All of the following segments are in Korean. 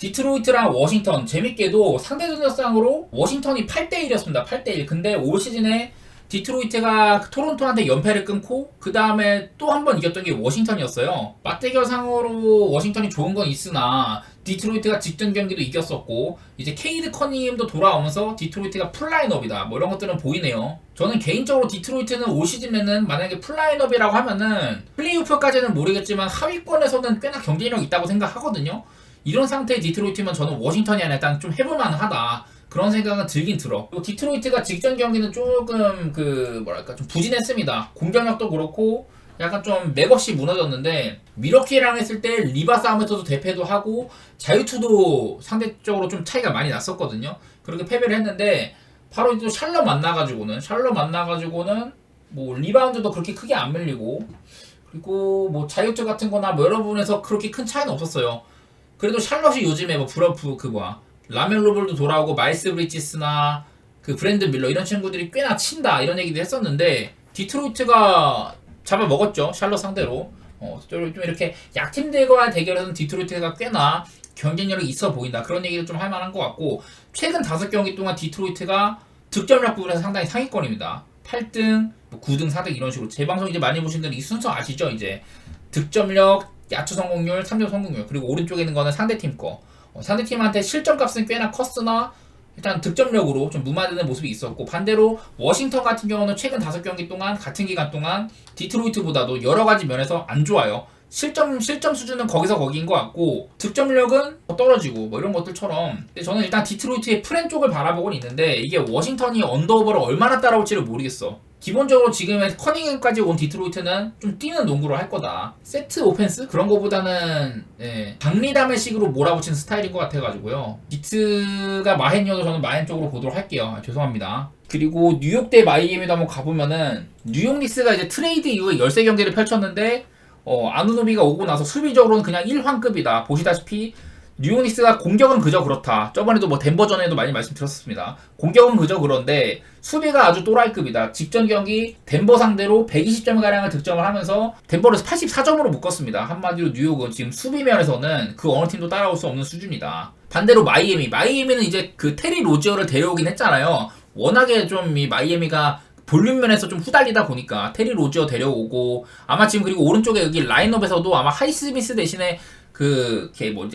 디트로이트랑 워싱턴 재밌게도 상대 전적상으로 워싱턴이 8대1이었습니다. 8대1. 근데 올 시즌에 디트로이트가 토론토한테 연패를 끊고 그 다음에 또 한 번 이겼던 게 워싱턴이었어요. 맞대결상으로 워싱턴이 좋은 건 있으나 디트로이트가 직전 경기도 이겼었고 이제 케이드 커닝햄도 돌아오면서 디트로이트가 풀라인업이다 뭐 이런 것들은 보이네요. 저는 개인적으로 디트로이트는 올 시즌에는 만약에 풀라인업이라고 하면은 플레이오프까지는 모르겠지만 하위권에서는 꽤나 경쟁력 있다고 생각하거든요. 이런 상태의 디트로이트면 저는 워싱턴이 아니라 일단 좀 해볼만하다 그런 생각은 들긴 들어. 그리고 디트로이트가 직전 경기는 조금 뭐랄까 좀 부진했습니다. 공격력도 그렇고 약간 좀 맥없이 무너졌는데 미러키랑 했을 때 리바 싸움에서도 대패도 하고 자유투도 상대적으로 좀 차이가 많이 났었거든요. 그렇게 패배를 했는데 바로 또 샬럿 만나가지고는 뭐 리바운드도 그렇게 크게 안 밀리고 그리고 뭐 자유투 같은 거나 뭐 여러 부분에서 그렇게 큰 차이는 없었어요. 그래도 샬럿이 요즘에 뭐 브러프 라멜로 볼도 돌아오고 마일스 브리지스나 그 브랜드 밀러 이런 친구들이 꽤나 친다 이런 얘기도 했었는데 디트로이트가 잡아먹었죠. 샬럿 상대로. 좀 이렇게 약팀들과의 대결에서는 디트로이트가 꽤나 경쟁력이 있어 보인다. 그런 얘기도 좀 할 만한 것 같고 최근 5경기 동안 디트로이트가 득점력 부분에서 상당히 상위권입니다. 8등, 9등, 4등 이런 식으로 제 방송 이제 많이 보신 분들은 이 순서 아시죠? 이제 득점력, 야투 성공률, 3점 성공률 그리고 오른쪽에 있는 거는 상대팀 거. 상대팀한테 실점값은 꽤나 컸으나 일단 득점력으로 좀 무마되는 모습이 있었고 반대로 워싱턴 같은 경우는 최근 5경기 동안 같은 기간 동안 디트로이트보다도 여러 가지 면에서 안 좋아요. 실점 수준은 거기서 거기인 것 같고 득점력은 떨어지고 뭐 이런 것들처럼 근데 저는 일단 디트로이트의 프렌 쪽을 바라보고 있는데 이게 워싱턴이 언더오버를 얼마나 따라올지를 모르겠어. 기본적으로 지금의 커닝햄까지 온 디트로이트는 좀 뛰는 농구를 할 거다. 세트 오펜스? 그런 거보다는 박리담의 식으로 몰아붙이는 스타일인 것 같아가지고요. 디트가 마헨이어도 저는 마헨 쪽으로 보도록 할게요. 죄송합니다. 그리고 뉴욕 대 마이애미도 한번 가보면은 뉴욕 닉스가 이제 트레이드 이후에 13경기를 펼쳤는데 아누노비가 오고 나서 수비적으로는 그냥 1황급이다. 보시다시피 뉴욕 닉스가 공격은 그저 그렇다. 저번에도 뭐 덴버전에도 많이 말씀드렸습니다. 공격은 그저 그런데 수비가 아주 또라이급이다. 직전 경기 덴버 상대로 120점가량을 득점을 하면서 덴버를 84점으로 묶었습니다. 한마디로 뉴욕은 지금 수비 면에서는 그 어느 팀도 따라올 수 없는 수준이다. 반대로 마이애미는 이제 그 테리 로지어를 데려오긴 했잖아요. 워낙에 좀 이 마이애미가 볼륨 면에서 좀 후달리다 보니까 테리 로지어 데려오고 아마 지금 그리고 오른쪽에 여기 라인업에서도 아마 하이스미스 대신에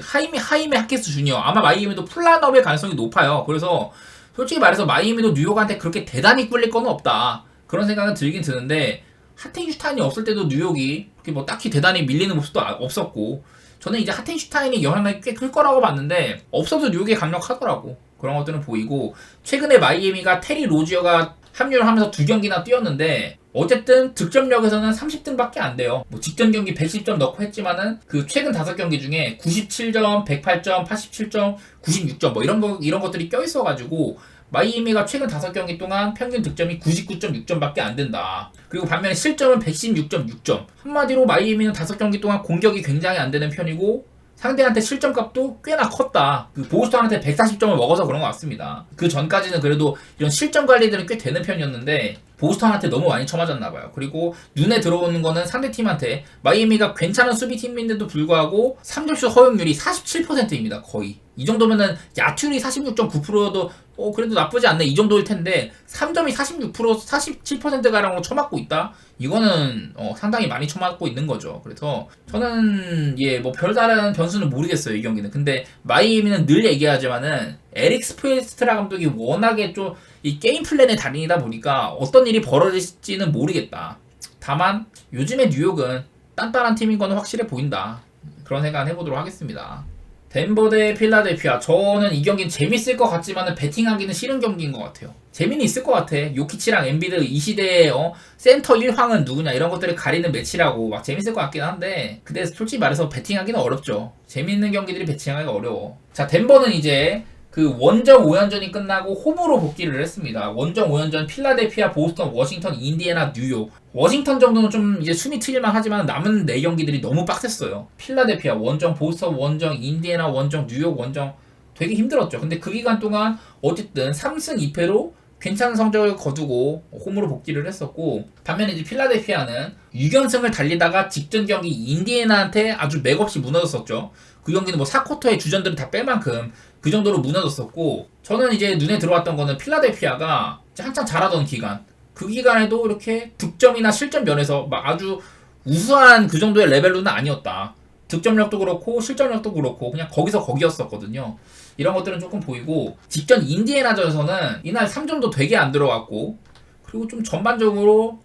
하이메 하케스 주니어 아마 마이애미도 풀라인업의 가능성이 높아요. 그래서 솔직히 말해서 마이애미도 뉴욕한테 그렇게 대단히 꿀릴 건 없다. 그런 생각은 들긴 드는데 하텐슈타인이 없을 때도 뉴욕이 그렇게 뭐 딱히 대단히 밀리는 모습도 없었고 저는 이제 하텐슈타인이 영향력이 꽤 클 거라고 봤는데 없어도 뉴욕이 강력하더라고. 그런 것들은 보이고 최근에 마이애미가 테리 로지어가 합류를 하면서 2경기나 뛰었는데 어쨌든 득점력에서는 30등밖에 안 돼요. 뭐 직전 경기 110점 넣고 했지만은 그 최근 5경기 중에 97점, 108점, 87점, 96점 뭐 이런 것들이 껴있어가지고 마이애미가 최근 5경기 동안 평균 득점이 99.6점밖에 안 된다. 그리고 반면에 실점은 116.6점. 한마디로 마이애미는 5경기 동안 공격이 굉장히 안 되는 편이고 상대한테 실점값도 꽤나 컸다. 그 보스턴한테 140점을 먹어서 그런 것 같습니다. 그 전까지는 그래도 이런 실점 관리들은 꽤 되는 편이었는데 보스턴한테 너무 많이 쳐맞았나봐요. 그리고 눈에 들어오는 거는 상대팀한테 마이애미가 괜찮은 수비팀인데도 불구하고 3점슛 허용률이 47%입니다. 거의. 이 정도면은 야투율이 46.9%도 그래도 나쁘지 않네. 이 정도일 텐데 3점이 46%, 47%가량으로 쳐맞고 있다? 이거는 상당히 많이 쳐맞고 있는 거죠. 그래서 저는 뭐 별다른 변수는 모르겠어요. 이 경기는. 근데 마이애미는 늘 얘기하지만은 에릭 스포엘스트라 감독이 워낙에 좀 이 게임 플랜의 달인이다 보니까 어떤 일이 벌어질지는 모르겠다. 다만 요즘에 뉴욕은 단단한 팀인 거는 확실해 보인다. 그런 생각을 해보도록 하겠습니다. 덴버 대 필라델피아. 저는 이 경기는 재밌을 것 같지만 베팅하기는 싫은 경기인 것 같아요. 재미는 있을 것 같아. 요키치랑 엠비드 이 시대의 센터 1황은 누구냐 이런 것들을 가리는 매치라고 막 재밌을 것 같긴 한데 근데 솔직히 말해서 베팅하기는 어렵죠. 재밌는 경기들이 베팅하기가 어려워. 자, 덴버는 이제 그 원정 5연전이 끝나고 홈으로 복귀를 했습니다. 원정 5연전 필라델피아, 보스턴, 워싱턴, 인디애나, 뉴욕. 워싱턴 정도는 좀 이제 숨이 트일만 하지만 남은 4경기들이 너무 빡셌어요. 필라델피아 원정, 보스턴 원정, 인디애나 원정, 뉴욕 원정 되게 힘들었죠. 근데 그 기간 동안 어쨌든 3승 2패로 괜찮은 성적을 거두고 홈으로 복귀를 했었고, 반면에 이제 필라델피아는 6연승을 달리다가 직전 경기 인디애나한테 아주 맥없이 무너졌었죠. 그 경기는 뭐 4쿼터에 주전들을 다 뺄 만큼 그 정도로 무너졌었고, 저는 이제 눈에 들어왔던 거는 필라델피아가 한창 잘하던 기간, 그 기간에도 이렇게 득점이나 실점 면에서 막 아주 우수한 그 정도의 레벨로는 아니었다. 득점력도 그렇고 실점력도 그렇고 그냥 거기서 거기였었거든요. 이런 것들은 조금 보이고, 직전 인디애나전에서는 이날 3점도 되게 안 들어갔고, 그리고 좀 전반적으로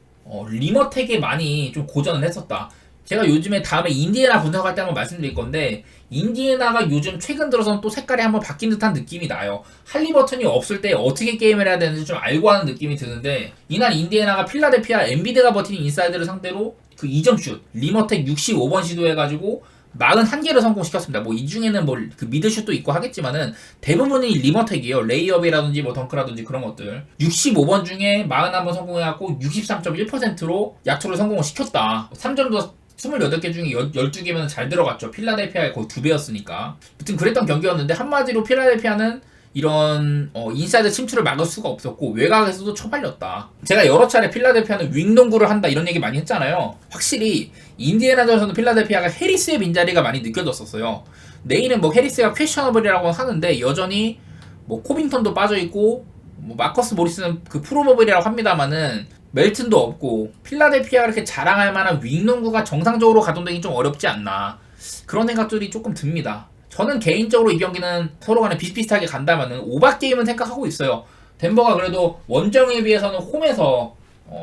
리머텍에 많이 좀 고전을 했었다. 제가 요즘에 다음에 인디애나 분석할 때 한번 말씀드릴 건데, 인디애나가 요즘 최근 들어서는 또 색깔이 한번 바뀐 듯한 느낌이 나요. 할리버튼이 없을 때 어떻게 게임을 해야 되는지 좀 알고 하는 느낌이 드는데, 이날 인디애나가 필라델피아 엔비드가 버티는 인사이드를 상대로 그 2점 슛 리머텍 65번 시도해가지고 41개를 성공시켰습니다. 뭐 이 중에는 뭐 그 미드슛도 있고 하겠지만은 대부분이 리머텍이에요. 레이업이라든지 뭐 덩크라든지 그런 것들. 65번 중에 41번 성공해갖고 63.1%로 약초를 성공을 시켰다. 3점도 28개 중에 12개면 잘 들어갔죠. 필라델피아의 거의 2배였으니까. 아무튼 그랬던 경기였는데, 한마디로 필라델피아는 이런 인사이드 침투를 막을 수가 없었고 외곽에서도 처발렸다. 제가 여러 차례 필라델피아는 윙 농구를 한다 이런 얘기 많이 했잖아요. 확실히 인디애나전에서는 필라델피아가 해리스의 빈자리가 많이 느껴졌었어요. 내일은 뭐 해리스가 퀘셔너블이라고 하는데 여전히 뭐 코빙턴도 빠져있고 뭐 마커스 모리스는 그 프로버블이라고 합니다만은 멜튼도 없고, 필라델피아가 이렇게 자랑할 만한 윙 농구가 정상적으로 가동되기 좀 어렵지 않나, 그런 생각들이 조금 듭니다. 저는 개인적으로 이 경기는 서로 간에 비슷비슷하게 간다면은 오박 게임은 생각하고 있어요. 덴버가 그래도 원정에 비해서는 홈에서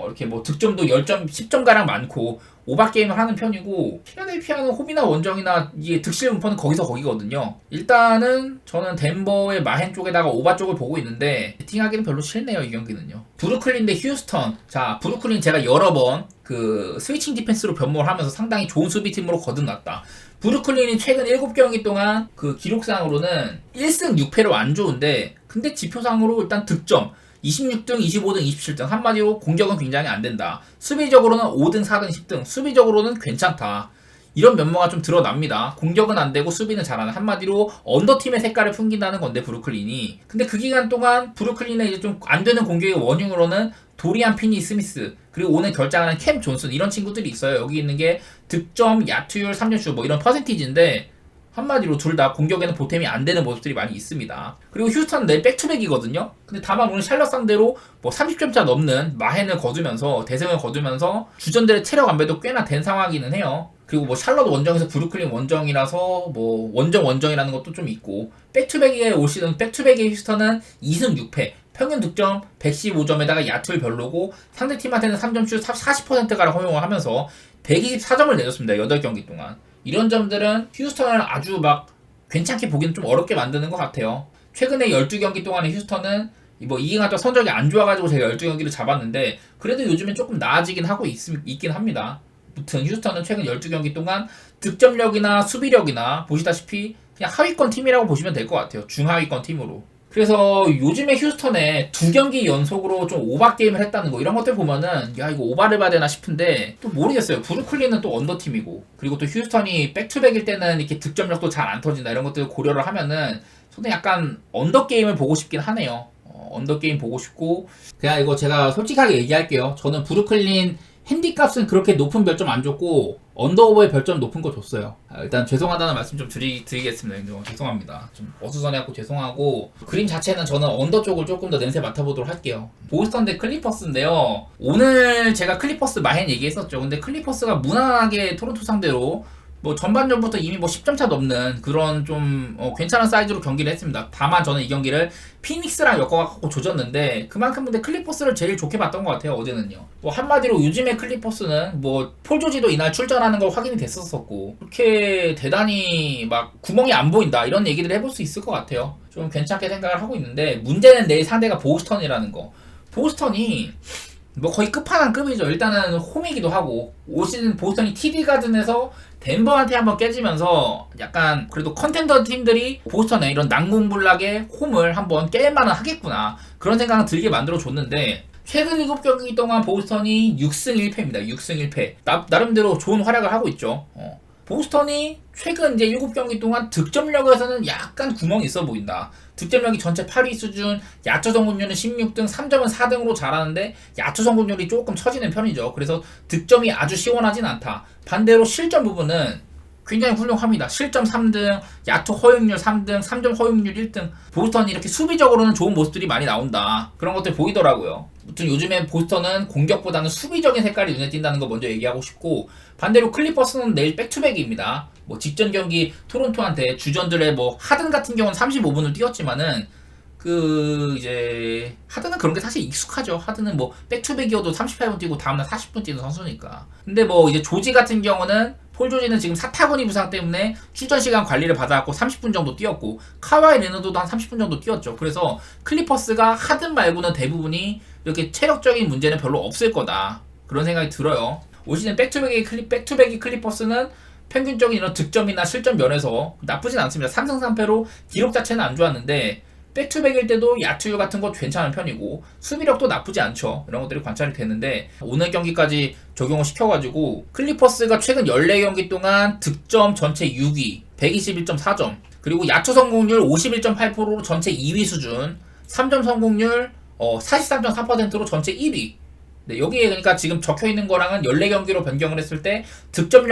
이렇게 뭐 득점도 10점, 10점 가량 많고 오박 게임을 하는 편이고, 필라델피아는 홈이나 원정이나 이게 득실 분포는 거기서 거기거든요. 일단은 저는 덴버의 마헨 쪽에다가 오바 쪽을 보고 있는데, 배팅하기는 별로 싫네요 이 경기는요. 브루클린 대 휴스턴. 자, 브루클린 제가 여러 번 그 스위칭 디펜스로 변모를 하면서 상당히 좋은 수비팀으로 거듭났다. 브루클린이 최근 7경기 동안 그 기록상으로는 1승 6패로 안 좋은데, 근데 지표상으로 일단 득점 26등, 25등, 27등. 한마디로 공격은 굉장히 안 된다. 수비적으로는 5등, 4등, 10등. 수비적으로는 괜찮다. 이런 면모가 좀 드러납니다. 공격은 안 되고 수비는 잘하는, 한마디로 언더팀의 색깔을 풍긴다는 건데 브루클린이. 근데 그 기간 동안 브루클린의 이제 좀 안 되는 공격의 원흉으로는 도리안 피니 스미스, 그리고 오늘 결장하는 캠 존슨, 이런 친구들이 있어요. 여기 있는 게 득점, 야투율, 3점슛 뭐 이런 퍼센티지인데, 한마디로 둘 다 공격에는 보탬이 안 되는 모습들이 많이 있습니다. 그리고 휴스턴은 내일 백투백이거든요. 근데 다만 오늘 샬럿 상대로 뭐 30점차 넘는 마헨을 거두면서, 대승을 거두면서 주전들의 체력 안배도 꽤나 된 상황이기는 해요. 그리고 뭐 샬럿 원정에서 브루클린 원정이라서 뭐 원정이라는 것도 좀 있고, 백투백의 올 시즌 백투백의 휴스턴은 2승 6패, 평균 득점 115점에다가 야투율 별로고 상대팀한테는 3점슛 40%가량 허용을 하면서 124점을 내줬습니다. 8경기 동안. 이런 점들은 휴스턴을 아주 막 괜찮게 보기는 좀 어렵게 만드는 것 같아요. 최근에 12경기 동안의 휴스턴은 뭐 이기가 또 성적이 안 좋아가지고 제가 12경기를 잡았는데, 그래도 요즘엔 조금 나아지긴 하고 있긴 합니다. 아무튼 휴스턴은 최근 12경기 동안 득점력이나 수비력이나 보시다시피 그냥 하위권 팀이라고 보시면 될 것 같아요. 중하위권 팀으로. 그래서 요즘에 휴스턴에 2경기 연속으로 좀 오바 게임을 했다는 거, 이런 것들 보면은 야 이거 오바를 봐야 되나 싶은데 또 모르겠어요. 브루클린은 또 언더팀이고, 그리고 또 휴스턴이 백투백일 때는 이렇게 득점력도 잘 안 터진다, 이런 것들을 고려를 하면은 저는 약간 언더 게임을 보고 싶긴 하네요. 언더 게임 보고 싶고, 그냥 이거 제가 솔직하게 얘기할게요. 저는 브루클린 핸디값은 그렇게 높은 별점 안 줬고 언더오버의 별점 높은 거 줬어요. 일단 죄송하다는 말씀 좀 드리겠습니다. 죄송합니다. 좀 어수선해갖고 죄송하고, 그림 자체는 저는 언더 쪽을 조금 더 냄새 맡아보도록 할게요. 보스턴 대 클리퍼스인데요. 오늘 제가 클리퍼스 마헨 얘기했었죠. 근데 클리퍼스가 무난하게 토론토 상대로 뭐 전반전부터 이미 뭐 10점 차 넘는 그런 좀 괜찮은 사이즈로 경기를 했습니다. 다만 저는 이 경기를 피닉스랑 엮어갖고 조졌는데, 그만큼 근데 클리퍼스를 제일 좋게 봤던 것 같아요. 어제는요. 뭐 한마디로 요즘에 클리퍼스는 뭐 폴 조지도 이날 출전하는 거 확인이 됐었었고, 그렇게 대단히 막 구멍이 안 보인다 이런 얘기를 해볼 수 있을 것 같아요. 좀 괜찮게 생각을 하고 있는데, 문제는 내일 상대가 보스턴이라는 거. 보스턴이 뭐 거의 끝판왕급이죠. 일단은 홈이기도 하고, 올 시즌 보스턴이 TD 가든에서 덴버한테 한번 깨지면서 약간 그래도 컨텐더 팀들이 보스턴에 이런 난공불락의 홈을 한번 깰만은 하겠구나, 그런 생각을 들게 만들어줬는데, 최근 7경기 동안 보스턴이 6승 1패입니다. 6승 1패. 나름대로 좋은 활약을 하고 있죠. 보스턴이 최근 이제 7경기 동안 득점력에서는 약간 구멍이 있어 보인다. 득점력이 전체 8위 수준, 야투 성공률은 16등, 3점은 4등으로 잘하는데 야투 성공률이 조금 처지는 편이죠. 그래서 득점이 아주 시원하진 않다. 반대로 실점 부분은 굉장히 훌륭합니다. 실점 3등, 야투 허용률 3등, 3점 허용률 1등. 보스턴이 이렇게 수비적으로는 좋은 모습들이 많이 나온다. 그런 것들 보이더라고요. 아무튼 요즘에 보스턴은 공격보다는 수비적인 색깔이 눈에 띈다는 거 먼저 얘기하고 싶고, 반대로 클리퍼스는 내일 백투백입니다. 뭐 직전 경기 토론토한테 주전들의 뭐 하든 같은 경우는 35분을 뛰었지만은 이제 하드는 그런 게 사실 익숙하죠. 하드는 뭐 백투백이어도 38분 뛰고 다음날 40분 뛰는 선수니까. 근데 뭐 이제 조지 같은 경우는 폴 조지는 지금 사타구니 부상 때문에 출전 시간 관리를 받아갖고 30분 정도 뛰었고, 카와이 레너드도 한 30분 정도 뛰었죠. 그래서 클리퍼스가 하든 말고는 대부분이 이렇게 체력적인 문제는 별로 없을 거다, 그런 생각이 들어요. 올 시즌 백투백이 클리퍼스는 평균적인 이런 득점이나 실점 면에서 나쁘진 않습니다. 3승 3패로 기록 자체는 안 좋았는데 백투백일 때도 야투율 같은 거 괜찮은 편이고 수비력도 나쁘지 않죠. 이런 것들이 관찰이 되는데, 오늘 경기까지 적용을 시켜가지고 클리퍼스가 최근 14경기 동안 득점 전체 6위 121.4점, 그리고 야투 성공률 51.8%로 전체 2위 수준, 3점 성공률 43.4%로 전체 1위. 네, 여기에 그러니까 지금 적혀있는 거랑은 14경기로 변경을 했을 때 득점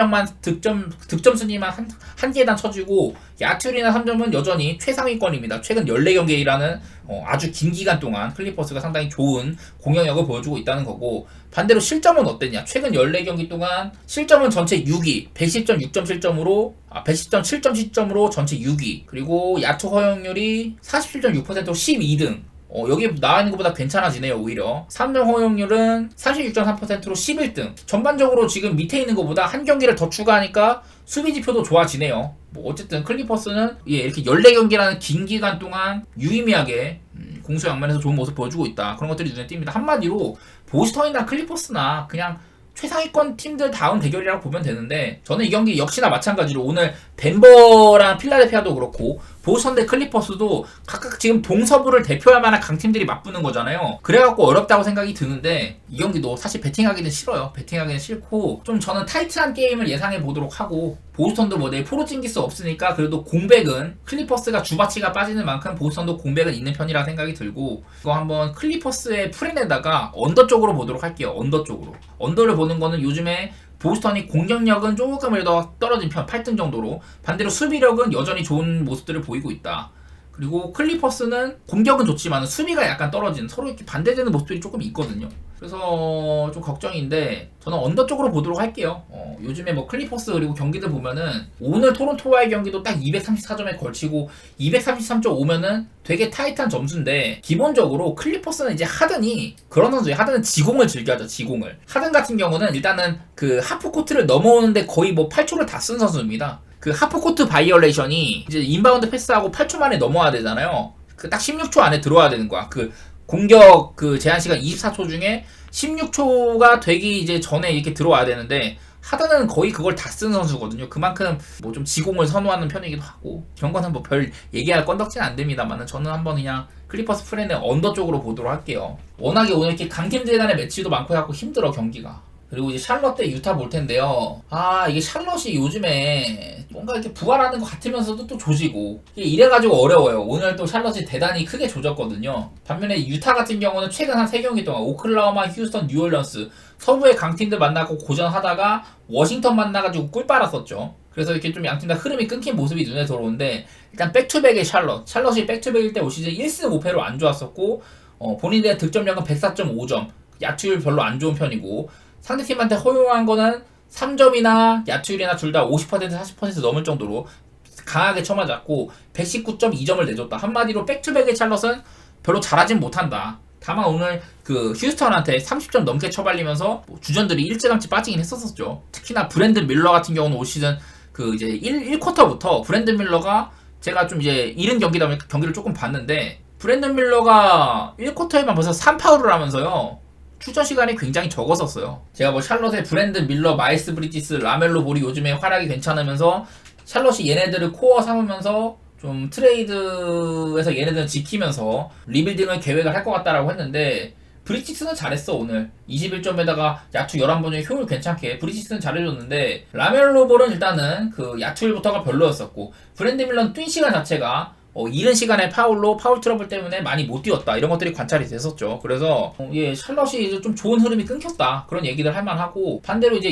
순위만 한 계단 쳐지고, 야투율이나 3점은 여전히 최상위권입니다. 최근 14경기라는 아주 긴 기간 동안 클리퍼스가 상당히 좋은 공격력을 보여주고 있다는 거고, 반대로 실점은 어땠냐? 최근 14경기 동안 실점은 전체 6위 110.6점 실점으로 110.7점 실점으로 전체 6위, 그리고 야투 허용률이 47.6%로 12등. 여기 나와 있는 것보다 괜찮아지네요. 오히려 3점 허용률은 36.3%로 11등. 전반적으로 지금 밑에 있는 것보다 한 경기를 더 추가하니까 수비 지표도 좋아지네요. 뭐 어쨌든 클리퍼스는 이렇게 14경기라는 긴 기간 동안 유의미하게 공수 양면에서 좋은 모습 보여주고 있다, 그런 것들이 눈에 띕니다. 한마디로 보스턴이나 클리퍼스나 그냥 최상위권 팀들 다운 대결이라고 보면 되는데, 저는 이 경기 역시나 마찬가지로 오늘 덴버랑 필라델피아도 그렇고 보스턴 대 클리퍼스도 각각 지금 동서부를 대표할 만한 강팀들이 맞붙는 거잖아요. 그래갖고 어렵다고 생각이 드는데, 이 경기도 사실 배팅하기는 싫어요. 배팅하기는 싫고 좀 저는 타이트한 게임을 예상해 보도록 하고, 보스턴도 뭐 내일 포르징기스 없으니까 그래도 공백은 클리퍼스가 주바치가 빠지는 만큼 보스턴도 공백은 있는 편이라 생각이 들고, 이거 한번 클리퍼스의 프렌에다가 언더 쪽으로 보도록 할게요. 언더 쪽으로. 언더를 보는 거는 요즘에 보스턴이 공격력은 조금 더 떨어진 편, 8등 정도로. 반대로 수비력은 여전히 좋은 모습들을 보이고 있다. 그리고 클리퍼스는 공격은 좋지만 수비가 약간 떨어진, 서로 이렇게 반대되는 모습들이 조금 있거든요. 그래서 좀 걱정인데 저는 언더 쪽으로 보도록 할게요. 요즘에 뭐 클리퍼스 그리고 경기들 보면은 오늘 토론토와의 경기도 딱 234점에 걸치고 233.5면은 되게 타이트한 점수인데, 기본적으로 클리퍼스는 이제 하든이 그런 선수예요. 하든은 지공을 즐겨하죠. 지공을. 하든 같은 경우는 일단은 그 하프코트를 넘어오는데 거의 뭐 8초를 다 쓴 선수입니다. 그 하프코트 바이올레이션이 이제 인바운드 패스하고 8초 만에 넘어와야 되잖아요. 그 딱 16초 안에 들어와야 되는 거야. 그 공격 그 제한 시간 24초 중에 16초가 되기 이제 전에 이렇게 들어와야 되는데, 하드는 거의 그걸 다 쓰는 선수거든요. 그만큼 뭐 좀 지공을 선호하는 편이기도 하고, 그런 거는 뭐 별 얘기할 건덕지는 안 됩니다만, 저는 한번 그냥 클리퍼스 프렌의 언더 쪽으로 보도록 할게요. 워낙에 오늘 이렇게 강팀들 간의 매치도 많고 해갖고 힘들어 경기가. 그리고 이제 샬럿 대 유타 볼 텐데요. 이게 샬럿이 요즘에 뭔가 이렇게 부활하는 것 같으면서도 또 조지고, 이래가지고 어려워요. 오늘 또 샬럿이 대단히 크게 조졌거든요. 반면에 유타 같은 경우는 최근 한 3경기 동안 오클라호마, 휴스턴, 뉴올리언스 서부의 강팀들 만나고 고전하다가 워싱턴 만나가지고 꿀 빨았었죠. 그래서 이렇게 좀 양팀 다 흐름이 끊긴 모습이 눈에 들어오는데, 일단 백투백의 샬럿이 백투백일 때 올 시즌 1승 5패로 안 좋았었고, 본인들의 득점력은 104.5점, 야투율 별로 안 좋은 편이고, 상대팀한테 허용한 거는 3점이나 야투율이나 둘 다 50% 40% 넘을 정도로 강하게 쳐맞았고 119.2점을 내줬다. 한마디로 백투백의 샬럿은 별로 잘하진 못한다. 다만 오늘 그 휴스턴한테 30점 넘게 쳐발리면서 뭐 주전들이 일찌감치 빠지긴 했었죠. 특히나 브랜드 밀러 같은 경우는 올 시즌 그 이제 1쿼터부터 브랜드 밀러가, 제가 좀 이제 이른 경기다 보니까 경기를 조금 봤는데, 브랜드 밀러가 1쿼터에만 벌써 3파울을 하면서요, 출전 시간이 굉장히 적었었어요. 제가 뭐 샬럿의 브랜드 밀러, 마일스 브리지스, 라멜로 볼이 요즘에 활약이 괜찮으면서 샬럿이 얘네들을 코어 삼으면서 좀 트레이드에서 얘네들을 지키면서 리빌딩을 계획을 할 것 같다라고 했는데, 브리치스는 잘했어 오늘. 21점에다가 야투 11번 중에 효율 괜찮게 브리치스는 잘해줬는데, 라멜로 볼은 일단은 그 야투일부터가 별로였었고, 브랜드 밀런 뛴 시간 자체가 이른 시간에 파울 트러블 때문에 많이 못 뛰었다, 이런 것들이 관찰이 됐었죠. 그래서 샬럿이 이제 좀 좋은 흐름이 끊겼다, 그런 얘기들 할 만하고, 반대로 이제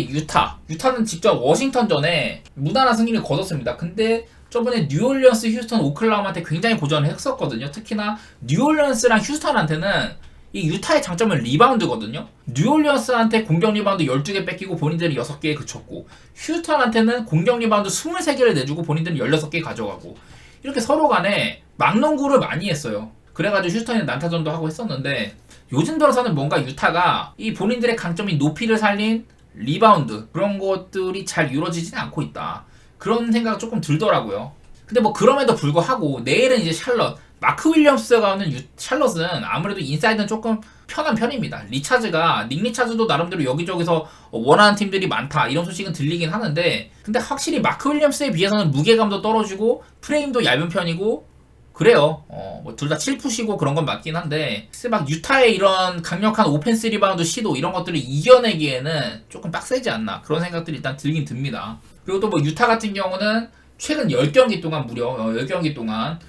유타는 직접 워싱턴전에 무난한 승리를 거뒀습니다. 근데 저번에 뉴올리언스, 휴스턴, 오클라호마한테 굉장히 고전을 했었거든요. 특히나 뉴올리언스랑 휴스턴한테는 이 유타의 장점은 리바운드거든요. 뉴올리언스한테 공격 리바운드 12개 뺏기고 본인들이 6개에 그쳤고, 휴스턴한테는 공격 리바운드 23개를 내주고 본인들은 16개 가져가고, 이렇게 서로 간에 막농구를 많이 했어요. 그래가지고 휴스턴이 난타전도 하고 했었는데, 요즘 들어서는 뭔가 유타가 이 본인들의 강점인 높이를 살린 리바운드, 그런 것들이 잘 이루어지지는 않고 있다, 그런 생각 조금 들더라고요. 근데 뭐 그럼에도 불구하고 내일은 이제 샬럿, 마크 윌리엄스가 오는 샬럿은 아무래도 인사이드는 조금 편한 편입니다. 닉 리차즈도 나름대로 여기저기서 원하는 팀들이 많다, 이런 소식은 들리긴 하는데, 근데 확실히 마크 윌리엄스에 비해서는 무게감도 떨어지고 프레임도 얇은 편이고 그래요. 뭐 둘 다 7푸시고 그런 건 맞긴 한데, 막 유타의 이런 강력한 오펜스 리바운드 시도, 이런 것들을 이겨내기에는 조금 빡세지 않나, 그런 생각들이 일단 들긴 듭니다. 그리고 또 뭐 유타 같은 경우는 최근 10경기 동안 무려 10경기 동안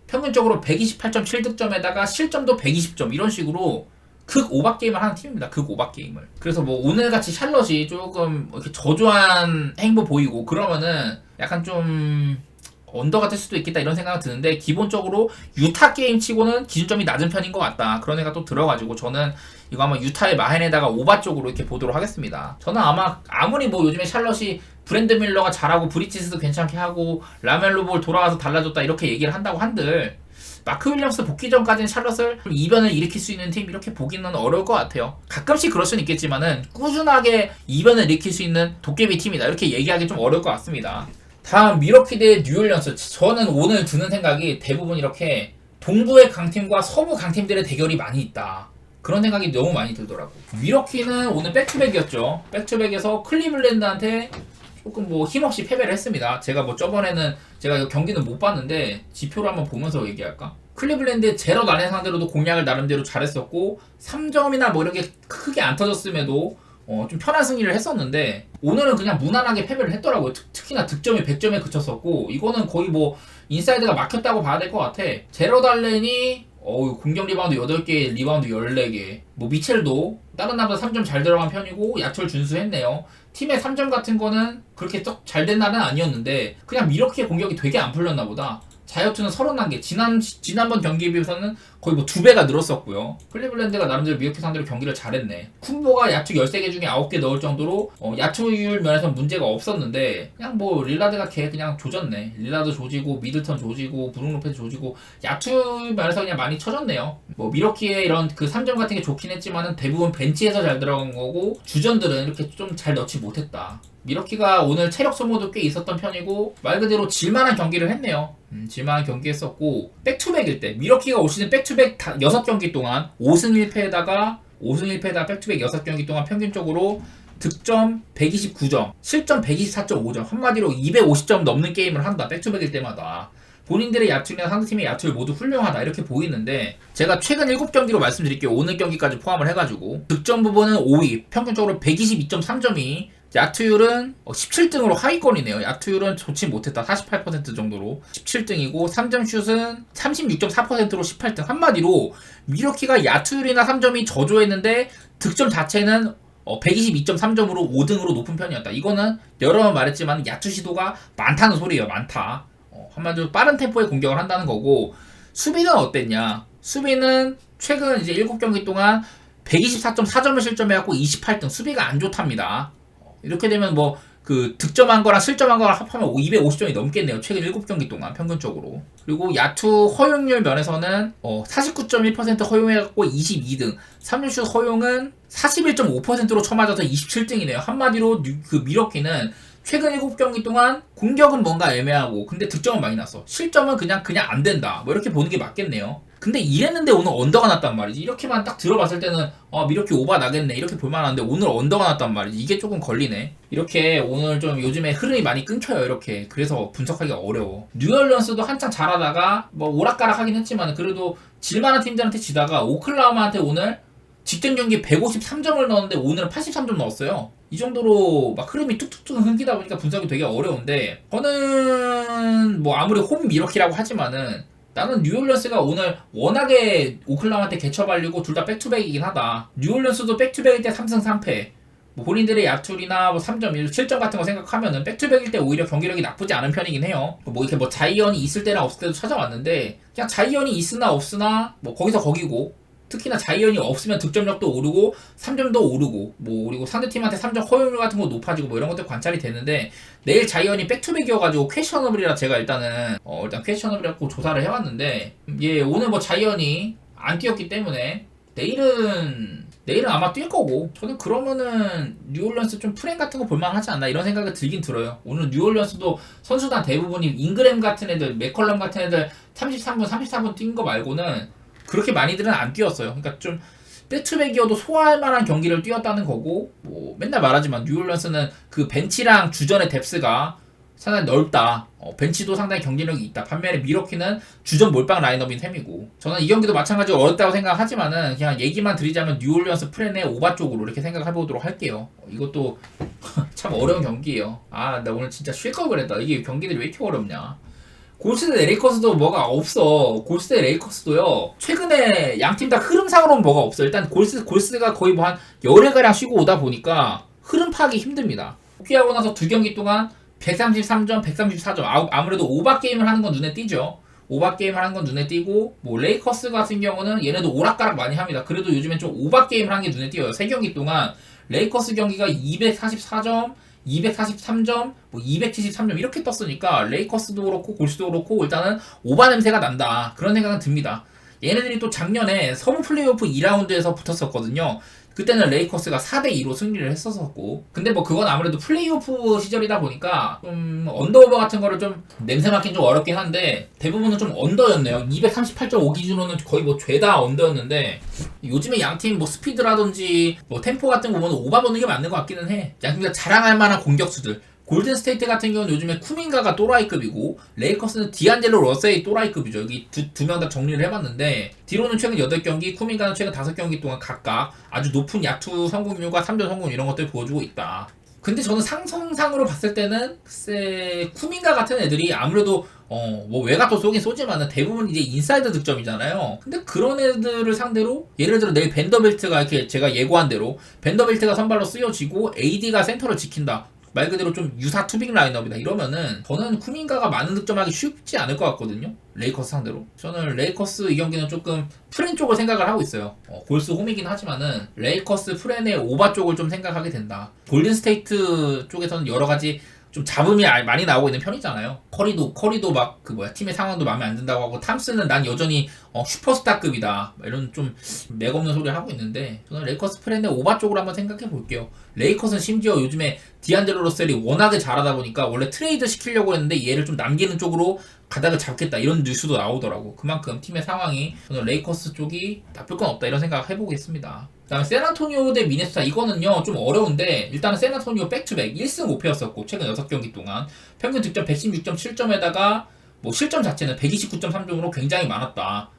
평균적으로 128.7득점에다가 실점도 120점, 이런 식으로 극 오박 게임을 하는 팀입니다. 극 오박 게임을. 그래서 뭐 오늘같이 샬럿이 조금 이렇게 저조한 행보 보이고 그러면은 약간 좀 언더가 될 수도 있겠다, 이런 생각이 드는데, 기본적으로 유타 게임 치고는 기준점이 낮은 편인 것 같다, 그런 생각 또 들어가지고 저는 이거 아마 유타의 마헨에다가 오바 쪽으로 이렇게 보도록 하겠습니다. 저는 아마 아무리 뭐 요즘에 샬럿이 브랜드 밀러가 잘하고 브리치스도 괜찮게 하고 라멜로 볼 돌아와서 달라졌다, 이렇게 얘기를 한다고 한들, 마크 윌리엄스 복귀 전까지는 샬럿을 이변을 일으킬 수 있는 팀, 이렇게 보기는 어려울 것 같아요. 가끔씩 그럴 수는 있겠지만은 꾸준하게 이변을 일으킬 수 있는 도깨비 팀이다, 이렇게 얘기하기 좀 어려울 것 같습니다. 다음 미러키 대 뉴올리언스. 저는 오늘 드는 생각이 대부분 이렇게 동부의 강팀과 서부 강팀들의 대결이 많이 있다, 그런 생각이 너무 많이 들더라고. 미러키는 오늘 백투백이었죠. 백투백에서 클리블랜드한테 조금 뭐 힘없이 패배를 했습니다. 제가 뭐 저번에는 제가 이 경기는 못 봤는데 지표를 한번 보면서 얘기할까? 클리블랜드 제럿 안에 상대로도 공략을 나름대로 잘했었고, 3점이나 뭐 이렇게 크게 안 터졌음에도 좀 편한 승리를 했었는데, 오늘은 그냥 무난하게 패배를 했더라고요. 특히나 득점이 100점에 그쳤었고, 이거는 거의 뭐 인사이드가 막혔다고 봐야 될 것 같아. 제럿 알렌이 공격 리바운드 8개, 리바운드 14개. 뭐 미첼도 다른 나보다 3점 잘 들어간 편이고 야철 준수했네요. 팀의 3점 같은 거는 그렇게 썩 잘 된 날은 아니었는데, 그냥 미러키의 공격이 되게 안 풀렸나 보다. 자유투는 31개, 지난번 경기에 비해서는 거의 뭐 2배가 늘었었고요. 클리블랜드가 나름대로 미러키 상대로 경기를 잘했네. 쿤보가 야투 13개 중에 9개 넣을 정도로 야투율 면에서 문제가 없었는데, 그냥 뭐 릴라드가 걔 그냥 조졌네. 릴라드 조지고 미들턴 조지고 브룩 로페즈 조지고 야투 면에서 그냥 많이 쳐졌네요. 뭐 미러키의 이런 그 3점 같은 게 좋긴 했지만은 대부분 벤치에서 잘 들어간 거고, 주전들은 이렇게 좀 잘 넣지 못했다. 미러키가 오늘 체력 소모도 꽤 있었던 편이고, 말 그대로 질만한 경기를 했네요. 질만한 경기 했었고, 백투백일 때 미러키가 올 시즌 백투백 6경기 동안 5승 1패에다가 백투백 6경기 동안 평균적으로 득점 129점, 실점 124.5점, 한마디로 250점 넘는 게임을 한다, 백투백일 때마다. 본인들의 야투나 상대팀의 야투를 모두 훌륭하다, 이렇게 보이는데, 제가 최근 7경기로 말씀드릴게요. 오늘 경기까지 포함을 해가지고. 득점 부분은 5위, 평균적으로 122.3점이, 야투율은 17등으로 하위권이네요. 야투율은 좋지 못했다. 48% 정도로 17등이고, 3점 슛은 36.4%로 18등. 한마디로 미러키가 야투율이나 3점이 저조했는데 득점 자체는 122.3점으로 5등으로 높은 편이었다. 이거는 여러 번 말했지만 야투 시도가 많다는 소리예요. 많다. 한마디로 빠른 템포의 공격을 한다는 거고, 수비는 어땠냐? 수비는 최근 이제 7경기 동안 124.4점을 실점해갖고 28등. 수비가 안 좋답니다. 이렇게 되면 뭐 그 득점한 거랑 실점한 거랑 합하면 250점이 넘겠네요. 최근 7경기 동안 평균적으로. 그리고 야투 허용률 면에서는 49.1% 허용해갖고 22등. 3점슛 허용은 41.5%로 쳐맞아서 27등이네요. 한마디로 그 미러키는 최근 7경기 동안 공격은 뭔가 애매하고, 근데 득점은 많이 났어. 실점은 그냥 안 된다, 뭐 이렇게 보는 게 맞겠네요. 근데 이랬는데 오늘 언더가 났단 말이지. 이렇게만 딱 들어봤을 때는 미러키 오바 나겠네, 이렇게 볼만한데 오늘 언더가 났단 말이지. 이게 조금 걸리네. 이렇게 오늘 좀 요즘에 흐름이 많이 끊겨요, 이렇게. 그래서 분석하기가 어려워. 뉴올리언스도 한창 잘하다가 뭐 오락가락 하긴 했지만 그래도 질만한 팀들한테 지다가 오클라호마한테 오늘 직전 경기 153점을 넣었는데 오늘은 83점 넣었어요. 이 정도로 막 흐름이 뚝뚝뚝 끊기다 보니까 분석이 되게 어려운데, 저는 뭐 아무리 홈 미러키라고 하지만은 나는 뉴올리언스가 오늘 워낙에 오클라호마한테 개처발리고 둘 다 백투백이긴 하다. 뉴올리언스도 백투백일 때 3승 3패. 뭐 본인들의 야투리나 뭐 3점, 7점 같은 거 생각하면은 백투백일 때 오히려 경기력이 나쁘지 않은 편이긴 해요. 뭐 이렇게 뭐 자이언이 있을 때나 없을 때도 찾아왔는데, 그냥 자이언이 있으나 없으나 뭐 거기서 거기고, 특히나 자이언이 없으면 득점력도 오르고 3점도 오르고, 뭐 그리고 상대팀한테 3점 허용률 같은 거 높아지고 뭐 이런 것들 관찰이 되는데, 내일 자이언이 백투백이어가지고 퀘셔너블이라 제가 일단 퀘셔너블이라고 조사를 해왔는데, 예, 오늘 뭐 자이언이 안 뛰었기 때문에 내일은 아마 뛸 거고, 저는 그러면은 뉴올리언스 좀 프렌 같은 거 볼만하지 않나 이런 생각이 들긴 들어요. 오늘 뉴올리언스도 선수단 대부분이 잉그램 같은 애들, 맥컬럼 같은 애들 33분, 34분 뛴 거 말고는 그렇게 많이들은 안 뛰었어요. 그러니까 좀 백투백이어도 소화할 만한 경기를 뛰었다는 거고, 뭐 맨날 말하지만 뉴올리언스는 그 벤치랑 주전의 뎁스가 상당히 넓다. 벤치도 상당히 경쟁력이 있다. 반면에 미러키는 주전 몰빵 라인업인 셈이고, 저는 이 경기도 마찬가지로 어렵다고 생각하지만은 그냥 얘기만 드리자면 뉴올리언스 프렌의 오바 쪽으로 이렇게 생각해보도록 할게요. 이것도 참 어려운 경기예요. 나 오늘 진짜 쉴 걸 그랬다. 이게 경기들이 왜 이렇게 어렵냐. 골스대 레이커스도 뭐가 없어. 골스대 레이커스도요, 최근에 양팀 다 흐름상으로는 뭐가 없어. 일단 골스가 거의 뭐 한 열흘가량 쉬고 오다 보니까 흐름 파악이 힘듭니다. 복귀하고 나서 두 경기 동안 133점, 134점. 아무래도 오버게임을 하는 건 눈에 띄죠. 오버게임을 하는 건 눈에 띄고, 뭐 레이커스 같은 경우는 얘네도 오락가락 많이 합니다. 그래도 요즘엔 좀 오버게임을 하는 게 눈에 띄어요. 세 경기 동안 레이커스 경기가 244점, 243점, 뭐 273점 이렇게 떴으니까 레이커스도 그렇고 골스도 그렇고 일단은 오바 냄새가 난다. 그런 생각은 듭니다. 얘네들이 또 작년에 서부 플레이오프 2라운드에서 붙었었거든요. 그때는 레이커스가 4대2로 승리를 했었었고, 근데 뭐 그건 아무래도 플레이오프 시절이다 보니까 좀 언더오버 같은 거를 좀 냄새 맡긴 좀 어렵긴 한데, 대부분은 좀 언더였네요. 238.5 기준으로는 거의 뭐 죄다 언더였는데, 요즘에 양팀 뭐 스피드라든지 뭐 템포 같은 거 보면 오바 보는 게 맞는 것 같기는 해. 양팀이 자랑할 만한 공격수들, 골든스테이트 같은 경우는 요즘에 쿠민가가 또라이급이고, 레이커스는 디안젤로 러셀이 또라이급이죠. 여기 두 명 다 정리를 해봤는데, 디로는 최근 8경기, 쿠민가는 최근 5경기 동안 각각 아주 높은 야투 성공률과 3점 성공 이런 것들을 보여주고 있다. 근데 저는 상성상으로 봤을 때는 글쎄 쿠민가 같은 애들이 아무래도 뭐 외곽도 쏘긴 쏘지만은 대부분 이제 인사이드 득점이잖아요. 근데 그런 애들을 상대로 예를 들어 내일 벤더빌트가 이렇게 제가 예고한 대로 벤더빌트가 선발로 쓰여지고 AD가 센터를 지킨다. 말 그대로 좀 유사 투빅 라인업이다 이러면은 저는 쿠민가가 많은 득점하기 쉽지 않을 것 같거든요. 레이커스 상대로. 저는 레이커스 이 경기는 조금 프렌 쪽을 생각을 하고 있어요. 골스 홈이긴 하지만은 레이커스 프렌의 오바 쪽을 좀 생각하게 된다. 골든스테이트 쪽에서는 여러 가지 좀 잡음이 많이 나오고 있는 편이잖아요. 커리도 막 팀의 상황도 마음에 안 든다고 하고, 탐스는 난 여전히 슈퍼스타급이다 이런 좀 맥없는 소리를 하고 있는데, 저는 레이커스 프렌의 오바 쪽으로 한번 생각해 볼게요. 레이커스는 심지어 요즘에 디안젤로 러셀이 워낙에 잘하다 보니까 원래 트레이드 시키려고 했는데 얘를 좀 남기는 쪽으로 가닥을 잡겠다 이런 뉴스도 나오더라고. 그만큼 팀의 상황이, 저는 레이커스 쪽이 나쁠 건 없다 이런 생각 해보겠습니다. 그 다음에 샌안토니오 대 미네소타, 이거는요 좀 어려운데, 일단은 샌안토니오 백투백 1승 5패였었고 최근 6경기 동안 평균 득점 116.7점에다가 뭐 실점 자체는 129.3점으로 굉장히 많았다.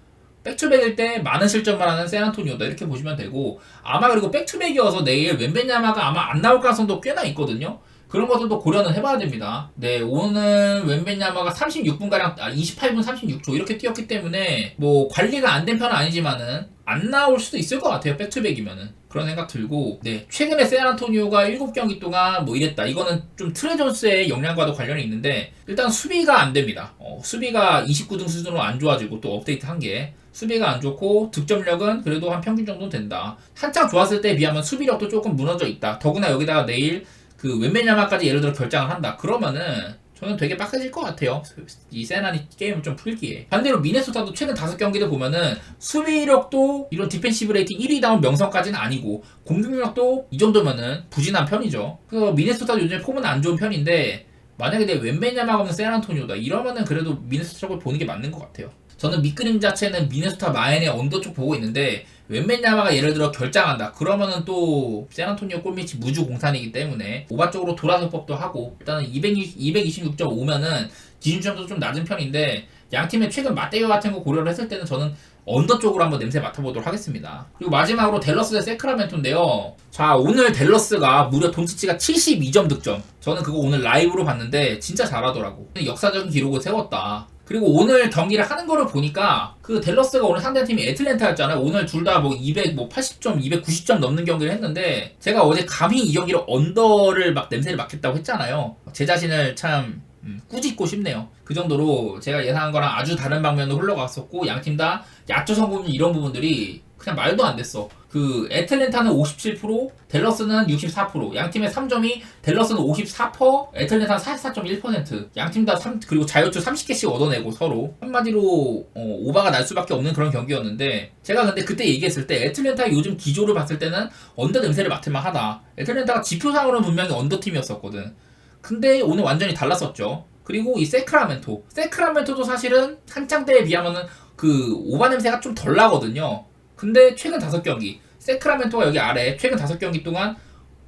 백투백일 때 많은 실점을 하는 샌안토니오다 이렇게 보시면 되고, 아마 그리고 백투백이어서 내일 웬벤야마가 아마 안 나올 가능성도 꽤나 있거든요. 그런 것들도 고려는 해봐야 됩니다. 네, 오늘 웬벤야마가 36분가량, 28분 36초 이렇게 뛰었기 때문에 뭐 관리가 안 된 편은 아니지만은 안 나올 수도 있을 것 같아요. 백투백이면은. 그런 생각 들고, 네, 최근에 샌안토니오가 7경기 동안 뭐 이랬다. 이거는 좀 트레 존스의 역량과도 관련이 있는데, 일단 수비가 안 됩니다. 수비가 29등 수준으로 안 좋아지고, 또 업데이트 한 게 수비가 안 좋고, 득점력은 그래도 한 평균 정도는 된다. 한창 좋았을 때에 비하면 수비력도 조금 무너져 있다. 더구나 여기다가 내일 그 웬벤야마까지 예를 들어 결장을 한다. 그러면은 저는 되게 빡세질 것 같아요. 이 세난이 게임을 좀 풀기에. 반대로 미네소타도 최근 5경기를 보면은 수비력도 이런 디펜시브 레이팅 1위다운 명성까지는 아니고, 공격력도 이 정도면은 부진한 편이죠. 그 미네소타도 요즘에 폼은 안 좋은 편인데, 만약에 내 웬벤야마가 없는 샌안토니오다 이러면은 그래도 미네소타 쪽을 보는 게 맞는 것 같아요. 저는 밑그림 자체는 미네소타 마엔의 언더 쪽 보고 있는데, 웬벤야마가 예를 들어 결장한다. 그러면은 또 샌안토니오 골밑이 무주공산이기 때문에 오바 쪽으로 돌아설 법도 하고, 일단은 226.5면은 기준점도 좀 낮은 편인데, 양 팀의 최근 맞대결 같은 거 고려를 했을 때는 저는 언더 쪽으로 한번 냄새 맡아보도록 하겠습니다. 그리고 마지막으로 댈러스 대 세크라멘토인데요. 자, 오늘 댈러스가 무려 돈치치가 72점 득점. 저는 그거 오늘 라이브로 봤는데 진짜 잘하더라고. 역사적인 기록을 세웠다. 그리고 오늘 경기를 하는 거를 보니까 그 댈러스가 오늘 상대팀이 애틀랜타였잖아요. 오늘 둘 다 뭐 280점, 290점 넘는 경기를 했는데 제가 어제 감히 이 경기를 언더를 막 냄새를 맡겠다고 했잖아요. 제 자신을 참 꾸짖고 싶네요. 그 정도로 제가 예상한 거랑 아주 다른 방면으로 흘러갔었고 양팀 다 야투 성공률 이런 부분들이 그냥 말도 안 됐어. 그 애틀랜타는 57%, 댈러스는 64%. 양팀의 3점이 댈러스는 54%, 애틀랜타는 44.1%. 양팀 다 그리고 자유투 30개씩 얻어내고 서로 한마디로 오바가 날 수밖에 없는 그런 경기였는데 제가 근데 그때 얘기했을 때 애틀랜타의 요즘 기조를 봤을 때는 언더 냄새를 맡을만 하다. 애틀랜타가 지표상으로는 분명히 언더 팀이었었거든. 근데 오늘 완전히 달랐었죠. 그리고 이 세크라멘토도 사실은 한창 때에 비하면은 그 오바 냄새가 좀 덜 나거든요. 근데 최근 5경기 세크라멘토가 여기 아래 최근 5경기 동안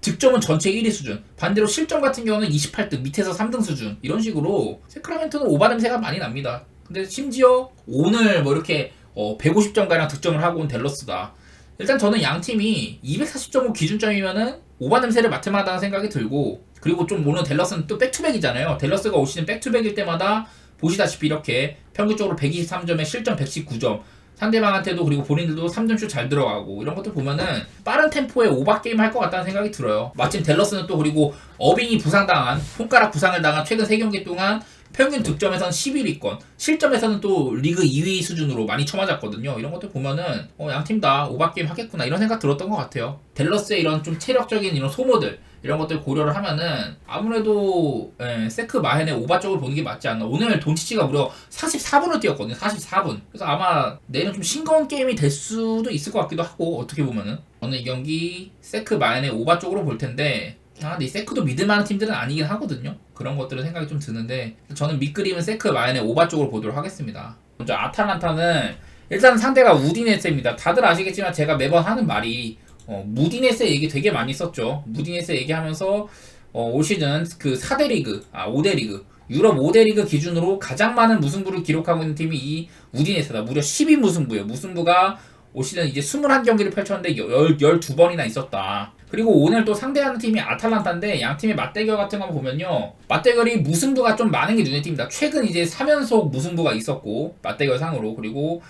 득점은 전체 1위 수준, 반대로 실점 같은 경우는 28등, 밑에서 3등 수준, 이런 식으로 세크라멘토는 오바 냄새가 많이 납니다. 근데 심지어 오늘 뭐 이렇게 150점가량 득점을 하고 온 댈러스다. 일단 저는 양팀이 240.5 기준점이면은 오바 냄새를 맡을 만하다는 생각이 들고, 그리고 좀 오늘 댈러스는 또 백투백이잖아요. 댈러스가 올 시즌 백투백일 때마다 보시다시피 이렇게 평균적으로 123점에 실점 119점, 상대방한테도 그리고 본인들도 3점슛 잘 들어가고 이런 것들 보면은 빠른 템포의 오바 게임 할 것 같다는 생각이 들어요. 마침 댈러스는 또 그리고 어빙이 부상당한, 손가락 부상을 당한 최근 3경기 동안 평균 득점에서는 11위권, 실점에서는 또 리그 2위 수준으로 많이 쳐맞았거든요. 이런 것들 보면은 양팀 다 오바게임 하겠구나 이런 생각 들었던 것 같아요. 댈러스의 이런 좀 체력적인 이런 소모들 이런 것들 고려를 하면은 아무래도 세크 마헨의 오바 쪽을 보는 게 맞지 않나. 오늘 돈치치가 무려 44분을 뛰었거든요. 44분. 그래서 아마 내일은 좀 싱거운 게임이 될 수도 있을 것 같기도 하고, 어떻게 보면은 저는 이 경기 세크 마헨의 오바 쪽으로 볼 텐데, 근데 이 세크도 믿을만한 팀들은 아니긴 하거든요. 그런 것들은 생각이 좀 드는데 저는 밑그림은 세크 마헨의 오바 쪽으로 보도록 하겠습니다. 먼저 아탈란타는 일단 상대가 우디네스입니다. 다들 아시겠지만 제가 매번 하는 말이 무디네스 얘기 되게 많이 썼죠. 무디네스 얘기하면서 올 시즌 그 4대 리그, 5대 리그, 유럽 5대 리그 기준으로 가장 많은 무승부를 기록하고 있는 팀이 이 우디네스다. 무려 12무승부예요. 무승부가 올 시즌 이제 21경기를 펼쳤는데 12번이나 있었다. 그리고 오늘 또 상대하는 팀이 아탈란타인데 양 팀의 맞대결 같은 거 보면요, 맞대결이 무승부가 좀 많은 게 눈에 띕니다. 최근 이제 3연속 무승부가 있었고 맞대결 상으로, 그리고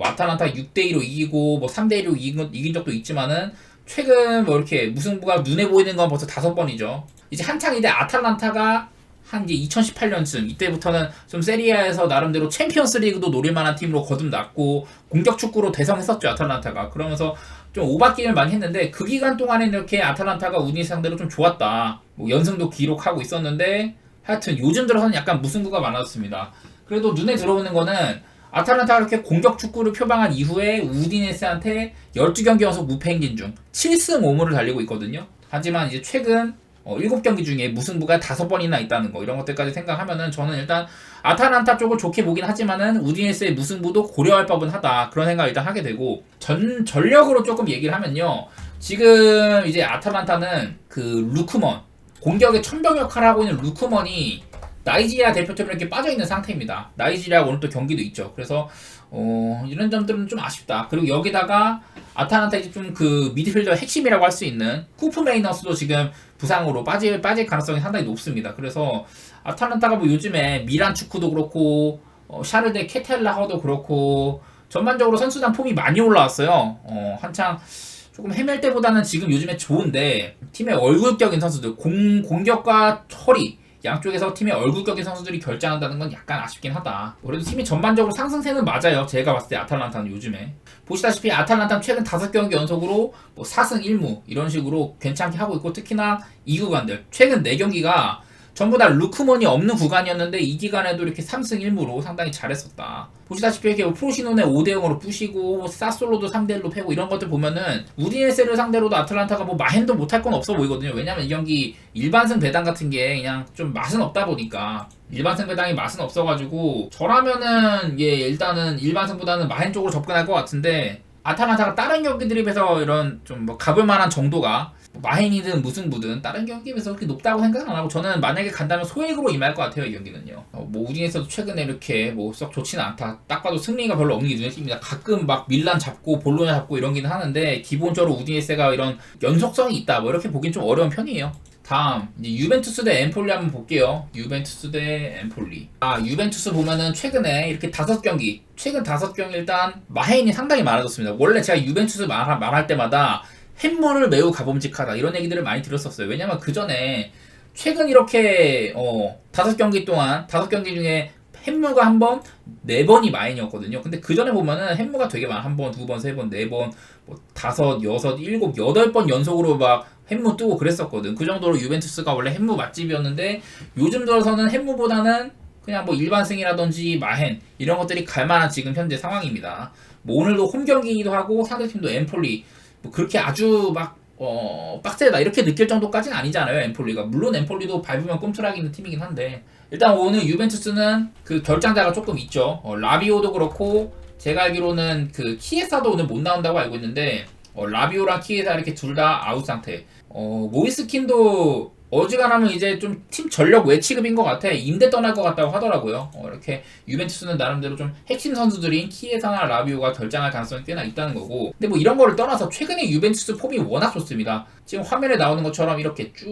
아탈란타 6대2로 이기고 뭐 3대1로 이긴 적도 있지만은 최근 뭐 이렇게 무승부가 눈에 보이는 건 벌써 5번이죠. 이제 한창 이제 아탈란타가 한 이제 2018년쯤 이때부터는 좀 세리아에서 나름대로 챔피언스 리그도 노릴만한 팀으로 거듭났고 공격 축구로 대성했었죠 아탈란타가. 그러면서 좀 오바게임을 많이 했는데 그 기간 동안에 이렇게 아탈란타가 우디네스 상대로 좀 좋았다. 뭐 연승도 기록하고 있었는데 하여튼 요즘 들어서는 약간 무승부가 많았습니다. 그래도 눈에 들어오는 거는 아탈란타가 이렇게 공격 축구를 표방한 이후에 우디네스한테 12경기 연속 무패 행진 중 7승 5무를 달리고 있거든요. 하지만 이제 최근 7경기 중에 무승부가 5번이나 있다는 거, 이런 것들까지 생각하면은 저는 일단 아탈란타 쪽을 좋게 보긴 하지만은 우디네스의 무승부도 고려할 법은 하다, 그런 생각을 일단 하게 되고, 전력으로 조금 얘기를 하면요, 지금 이제 아탈란타는 그 루크먼, 공격의 천병 역할을 하고 있는 루크먼이 나이지리아 대표팀에 이렇게 빠져있는 상태입니다. 나이지리아 오늘 또 경기도 있죠. 그래서 이런 점들은 좀 아쉽다. 그리고 여기다가 아탈란타 이제 좀 그 미드필더의 핵심이라고 할 수 있는 쿠프 메이너스도 지금 부상으로 빠질 가능성이 상당히 높습니다. 그래서 아탈란타가 뭐 요즘에 미란 축구도 그렇고 샤르데 케텔라허도 그렇고 전반적으로 선수단 폼이 많이 올라왔어요. 한창 조금 헤맬 때보다는 지금 요즘에 좋은데 팀의 얼굴격인 선수들, 공격과 처리 양쪽에서 팀의 얼굴격인 선수들이 결장한다는 건 약간 아쉽긴 하다. 그래도 팀이 전반적으로 상승세는 맞아요. 제가 봤을 때 아탈란타는 요즘에 보시다시피 아탈란타는 최근 5경기 연속으로 뭐 4승 1무 이런 식으로 괜찮게 하고 있고, 특히나 이 구간들 최근 4경기가 전부 다 루크먼이 없는 구간이었는데 이 기간에도 이렇게 3승 1무로 상당히 잘했었다. 보시다시피 이렇게 프로시노네 5대0으로 부시고 사솔로도 3대1로 패고 이런 것들 보면은 우디네스를 상대로도 아틀란타가 뭐 마헨도 못할 건 없어 보이거든요. 왜냐면 이 경기 일반승 배당 같은 게 그냥 좀 맛은 없다 보니까, 일반승 배당이 맛은 없어가지고 저라면은 일단은 일반승보다는 마헨 쪽으로 접근할 것 같은데, 아탈란타가 다른 경기들에 비해서 이런 좀 뭐 가볼 만한 정도가 마헨이든 무슨 부든 다른 경기에 비해서 그렇게 높다고 생각 안 하고 저는 만약에 간다면 소액으로 임할 것 같아요 이 경기는요. 뭐 우디네스도 최근에 이렇게 뭐 썩 좋지는 않다. 딱 봐도 승리가 별로 없는 게 눈에 띕니다. 가끔 막 밀란 잡고 볼로냐 잡고 이런기는 하는데 기본적으로 우디네스가 이런 연속성이 있다 뭐 이렇게 보긴 좀 어려운 편이에요. 다음 이제 유벤투스 대 엠폴리 한번 볼게요. 유벤투스 대 엠폴리. 유벤투스 보면은 최근에 이렇게 5경기 최근 5경기 일단 마헨이 상당히 많아졌습니다. 원래 제가 유벤투스 말할 때마다 햄머를 매우 가봄직하다 이런 얘기들을 많이 들었었어요. 왜냐면 그 전에 최근 이렇게 5경기 동안 5경기 중에 햄머가 한 번, 4번이 마인이었거든요. 근데 그 전에 보면은 햄머가 되게 많아. 한 번, 두 번, 세 번, 네 번, 뭐 5, 6, 7, 8번 연속으로 막 햄머 뜨고 그랬었거든. 그 정도로 유벤투스가 원래 햄머 맛집이었는데 요즘 들어서는 햄머보다는 그냥 뭐 일반승이라든지 마헨 이런 것들이 갈만한 지금 현재 상황입니다. 뭐 오늘도 홈 경기이기도 하고 상대팀도 엠폴리 뭐 그렇게 아주 막 빡세다 이렇게 느낄 정도까지는 아니잖아요 엠폴리가. 물론 엠폴리도 밟으면 꼼짝이 있는 팀이긴 한데 일단 오늘 유벤투스는 그 결장자가 조금 있죠. 라비오도 그렇고 제가 알기로는 그 키에사도 오늘 못 나온다고 알고 있는데 라비오랑 키에사 이렇게 둘 다 아웃 상태. 모이스킨도 어지간하면 이제 좀 팀 전력 외 취급인 것 같아. 임대 떠날 것 같다고 하더라고요. 이렇게 유벤투스는 나름대로 좀 핵심 선수들인 키에사나 라비오가 결장할 가능성이 꽤나 있다는 거고. 근데 뭐 이런 거를 떠나서 최근에 유벤투스 폼이 워낙 좋습니다. 지금 화면에 나오는 것처럼 이렇게 쭉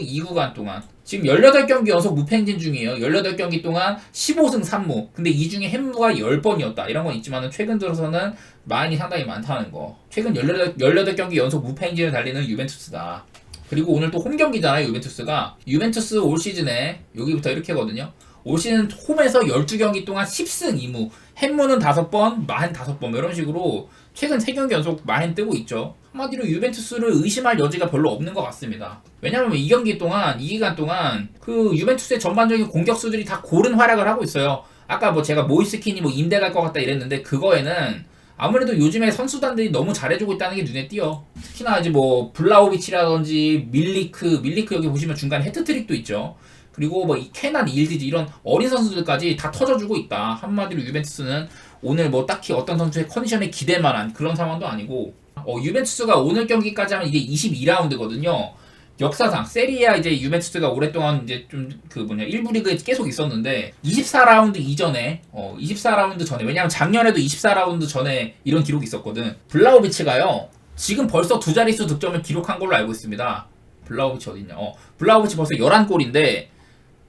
2구간 동안 지금 18경기 연속 무패 행진 중이에요. 18경기 동안 15승 3무. 근데 이 중에 햄무가 10번이었다. 이런 건 있지만 최근 들어서는 마인이 상당히 많다는 거. 최근 18경기 연속 무패 행진을 달리는 유벤투스다. 그리고 오늘 또 홈 경기잖아요 유벤투스가. 유벤투스 올 시즌에 여기부터 이렇게거든요. 올 시즌 홈에서 12경기 동안 10승 2무 햄무는 5번 마헨 5번 뭐 이런 식으로 최근 3경기 연속 마헨 뜨고 있죠. 한마디로 유벤투스를 의심할 여지가 별로 없는 것 같습니다. 왜냐면 이 기간 동안 그 유벤투스의 전반적인 공격수들이 다 고른 활약을 하고 있어요. 아까 뭐 제가 모이스킨이 뭐 임대 갈 것 같다 이랬는데 그거에는 아무래도 요즘에 선수단들이 너무 잘해주고 있다는 게 눈에 띄어. 특히나 이제 뭐 블라우비치라든지 밀리크 여기 보시면 중간에 헤트트릭도 있죠. 그리고 뭐 이 케난 일디지 이런 어린 선수들까지 다 터져주고 있다. 한마디로 유벤투스는 오늘 뭐 딱히 어떤 선수의 컨디션에 기대만한 그런 상황도 아니고 유벤투스가 오늘 경기까지 하면 이게 22라운드거든요. 역사상 세리아 이제 유벤투스가 오랫동안 이제 좀 그 1부 리그에 계속 있었는데 24라운드 이전에 24라운드 전에 왜냐면 작년에도 24라운드 전에 이런 기록이 있었거든. 블라우비치가요. 지금 벌써 2자릿수 득점을 기록한 걸로 알고 있습니다. 블라우비치 어딨냐? 블라우비치 벌써 11골인데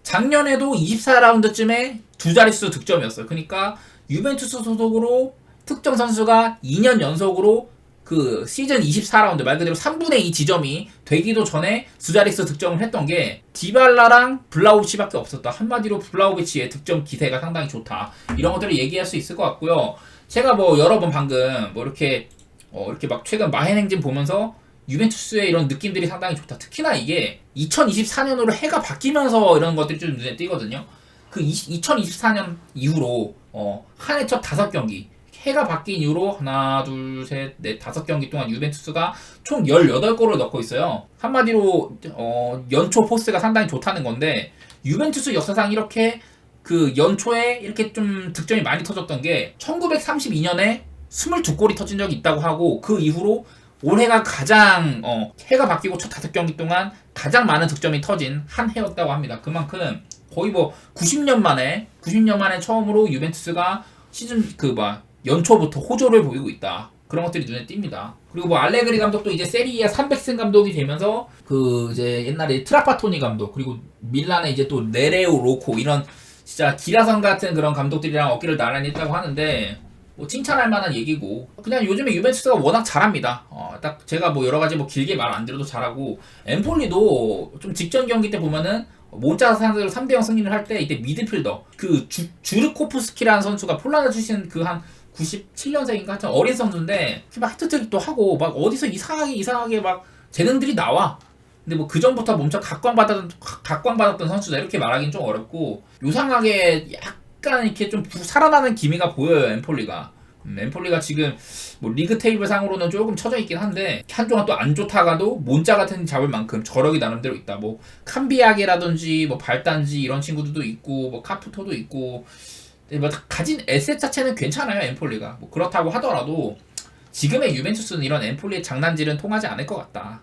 작년에도 24라운드쯤에 2자릿수 득점이었어요. 그러니까 유벤투스 소속으로 특정 선수가 2년 연속으로 그 시즌 24라운드 말 그대로 3분의 2 지점이 되기도 전에 2자릿수 득점을 했던 게 디발라랑 블라우비치밖에 없었다. 한마디로 블라우비치의 득점 기세가 상당히 좋다. 이런 것들을 얘기할 수 있을 것 같고요. 제가 뭐 여러 번 방금 뭐 이렇게 막 최근 마헨 행진 보면서 유벤투스의 이런 느낌들이 상당히 좋다. 특히나 이게 2024년으로 해가 바뀌면서 이런 것들이 좀 눈에 띄거든요. 그 2024년 이후로 한 해 첫 5경기 해가 바뀐 이후로 하나, 둘, 셋, 넷, 5경기 동안 유벤투스가 총 18골을 넣고 있어요. 한마디로 연초 포스가 상당히 좋다는 건데 유벤투스 역사상 이렇게 그 연초에 이렇게 좀 득점이 많이 터졌던 게 1932년에 22골이 터진 적이 있다고 하고 그 이후로 올해가 가장 해가 바뀌고 첫 5경기 동안 가장 많은 득점이 터진 한 해였다고 합니다. 그만큼 거의 뭐 90년 만에 처음으로 유벤투스가 시즌 연초부터 호조를 보이고 있다. 그런 것들이 눈에 띕니다. 그리고 뭐 알레그리 감독도 이제 세리아 300승 감독이 되면서 그 이제 옛날에 트라파토니 감독 그리고 밀란의 이제 또 네레오 로코 이런 진짜 기라성 같은 그런 감독들이랑 어깨를 나란히 했다고 하는데 뭐 칭찬할 만한 얘기고 그냥 요즘에 유벤투스가 워낙 잘합니다. 딱 제가 뭐 여러 가지 뭐 길게 말 안 드려도 잘하고 엠폴리도 좀 직전 경기 때 보면은 몬자 상대로 3대0 승리를 할 때 이때 미드필더 그 주르코프스키라는 선수가 폴란드 출신 그 한 97년생인가 하여튼 어린 선수인데 막 헤트트릭도 하고 막 어디서 이상하게 막 재능들이 나와. 근데 뭐 그 전부터 몸처 각광받았던 선수다 이렇게 말하기는 좀 어렵고 요상하게 약간 이렇게 좀 살아나는 기미가 보여요 엠폴리가. 엠폴리가 지금 뭐 리그 테이블 상으로는 조금 처져 있긴 한데 한동안 또 안 좋다가도 몬자 같은 팀 잡을 만큼 저력이 나름대로 있다. 뭐 캄비아게라든지 뭐 발단지 이런 친구들도 있고 뭐 카푸토도 있고 뭐 가진 에셋 자체는 괜찮아요 엠폴리가. 뭐 그렇다고 하더라도 지금의 유벤투스는 이런 엠폴리의 장난질은 통하지 않을 것 같다.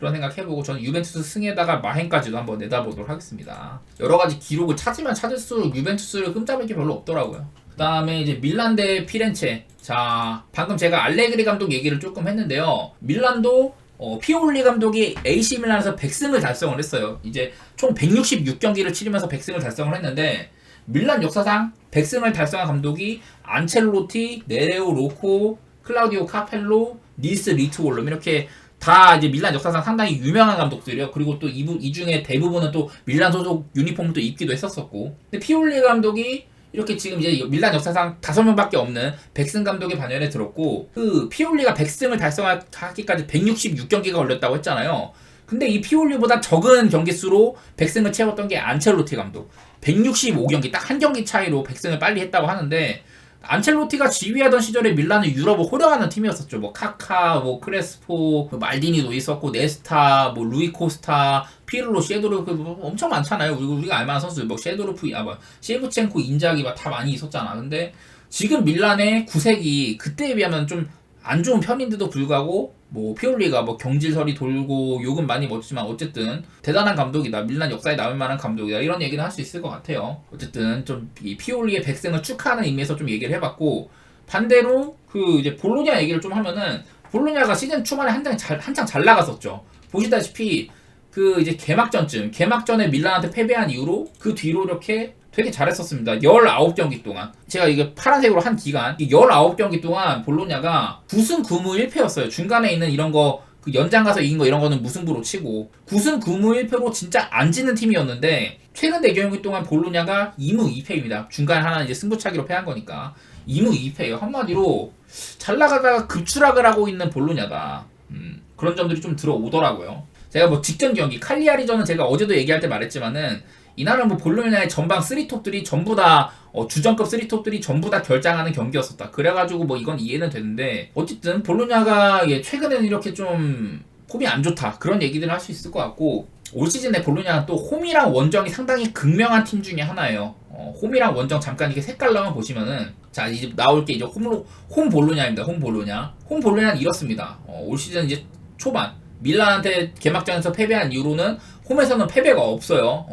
그런 생각 해보고 저는 유벤투스 승에다가 마행까지도 한번 내다보도록 하겠습니다. 여러가지 기록을 찾으면 찾을수록 유벤투스를 흠잡을 게 별로 없더라고요. 그 다음에 이제 밀란 대 피렌체. 자, 방금 제가 알레그리 감독 얘기를 조금 했는데요. 밀란도 피올리 감독이 AC 밀란에서 100승을 달성을 했어요. 이제 총 166경기를 치르면서 100승을 달성을 했는데 밀란 역사상 100승을 달성한 감독이 안첼로티, 네레오 로코, 클라우디오 카펠로, 니스 리트올롬 이렇게 다 이제 밀란 역사상 상당히 유명한 감독들이요. 그리고 또 이 중에 대부분은 또 밀란 소속 유니폼도 입기도 했었었고. 근데 피올리 감독이 이렇게 지금 이제 밀란 역사상 5명밖에 없는 100승 감독의 반열에 들었고, 그 피올리가 100승을 달성하기까지 166경기가 걸렸다고 했잖아요. 근데 이 피올리보다 적은 경기수로 100승을 채웠던 게 안첼로티 감독. 165경기, 딱 한 경기 차이로 100승을 빨리 했다고 하는데, 안첼로티가 지휘하던 시절에 밀란은 유럽을 호령하는 팀이었었죠. 뭐 카카, 뭐 크레스포, 뭐 말디니도 있었고, 네스타, 뭐 루이 코스타, 피르로, 셰도르프 뭐 엄청 많잖아요. 우리가 알만한 선수, 뭐 셰도르프, 뭐 셰브첸코, 인자기 다 많이 있었잖아. 근데 지금 밀란의 구색이 그때에 비하면 좀 안 좋은 편인데도 불구하고 뭐 피올리가 뭐 경질설이 돌고 욕은 많이 먹지만 어쨌든 대단한 감독이다. 밀란 역사에 남을 만한 감독이다. 이런 얘기는 할 수 있을 것 같아요. 어쨌든 좀 이 피올리의 100승을 축하하는 의미에서 좀 얘기를 해봤고, 반대로 그 이제 볼로냐 얘기를 좀 하면은, 볼로냐가 시즌 초반에 한창 잘 나갔었죠. 보시다시피 그 이제 개막전에 밀란한테 패배한 이후로 그 뒤로 이렇게 되게 잘했었습니다. 19경기 동안. 제가 이게 파란색으로 한 기간, 19경기 동안 볼로냐가 9승 9무 1패였어요. 중간에 있는 이런 거, 그 연장 가서 이긴 거 이런 거는 무승부로 치고, 9승 9무 1패로 진짜 안 지는 팀이었는데, 최근 4경기 동안 볼로냐가 2무 2패입니다. 중간에 하나 이제 승부차기로 패한 거니까. 2무 2패예요. 한마디로 잘 나가다가 급추락을 하고 있는 볼로냐다. 그런 점들이 좀 들어오더라고요. 제가 뭐 직전 경기, 칼리아리전은 제가 어제도 얘기할 때 말했지만은, 이날은 뭐 볼로냐의 전방 3톱들이 전부 다 주전급 3톱들이 전부 다 결장하는 경기였었다. 그래가지고 뭐 이건 이해는 되는데, 어쨌든 볼로냐가 최근에는 이렇게 좀 폼이 안 좋다, 그런 얘기들을 할 수 있을 것 같고, 올 시즌에 볼로냐는 또 홈이랑 원정이 상당히 극명한 팀 중에 하나예요. 홈이랑 원정 잠깐 이렇게 색깔로만 보시면은, 자 이제 나올 게 이제 홈 볼로냐입니다. 홈 볼로냐는 이렇습니다. 올 시즌 이제 초반 밀란한테 개막전에서 패배한 이후로는 홈에서는 패배가 없어요.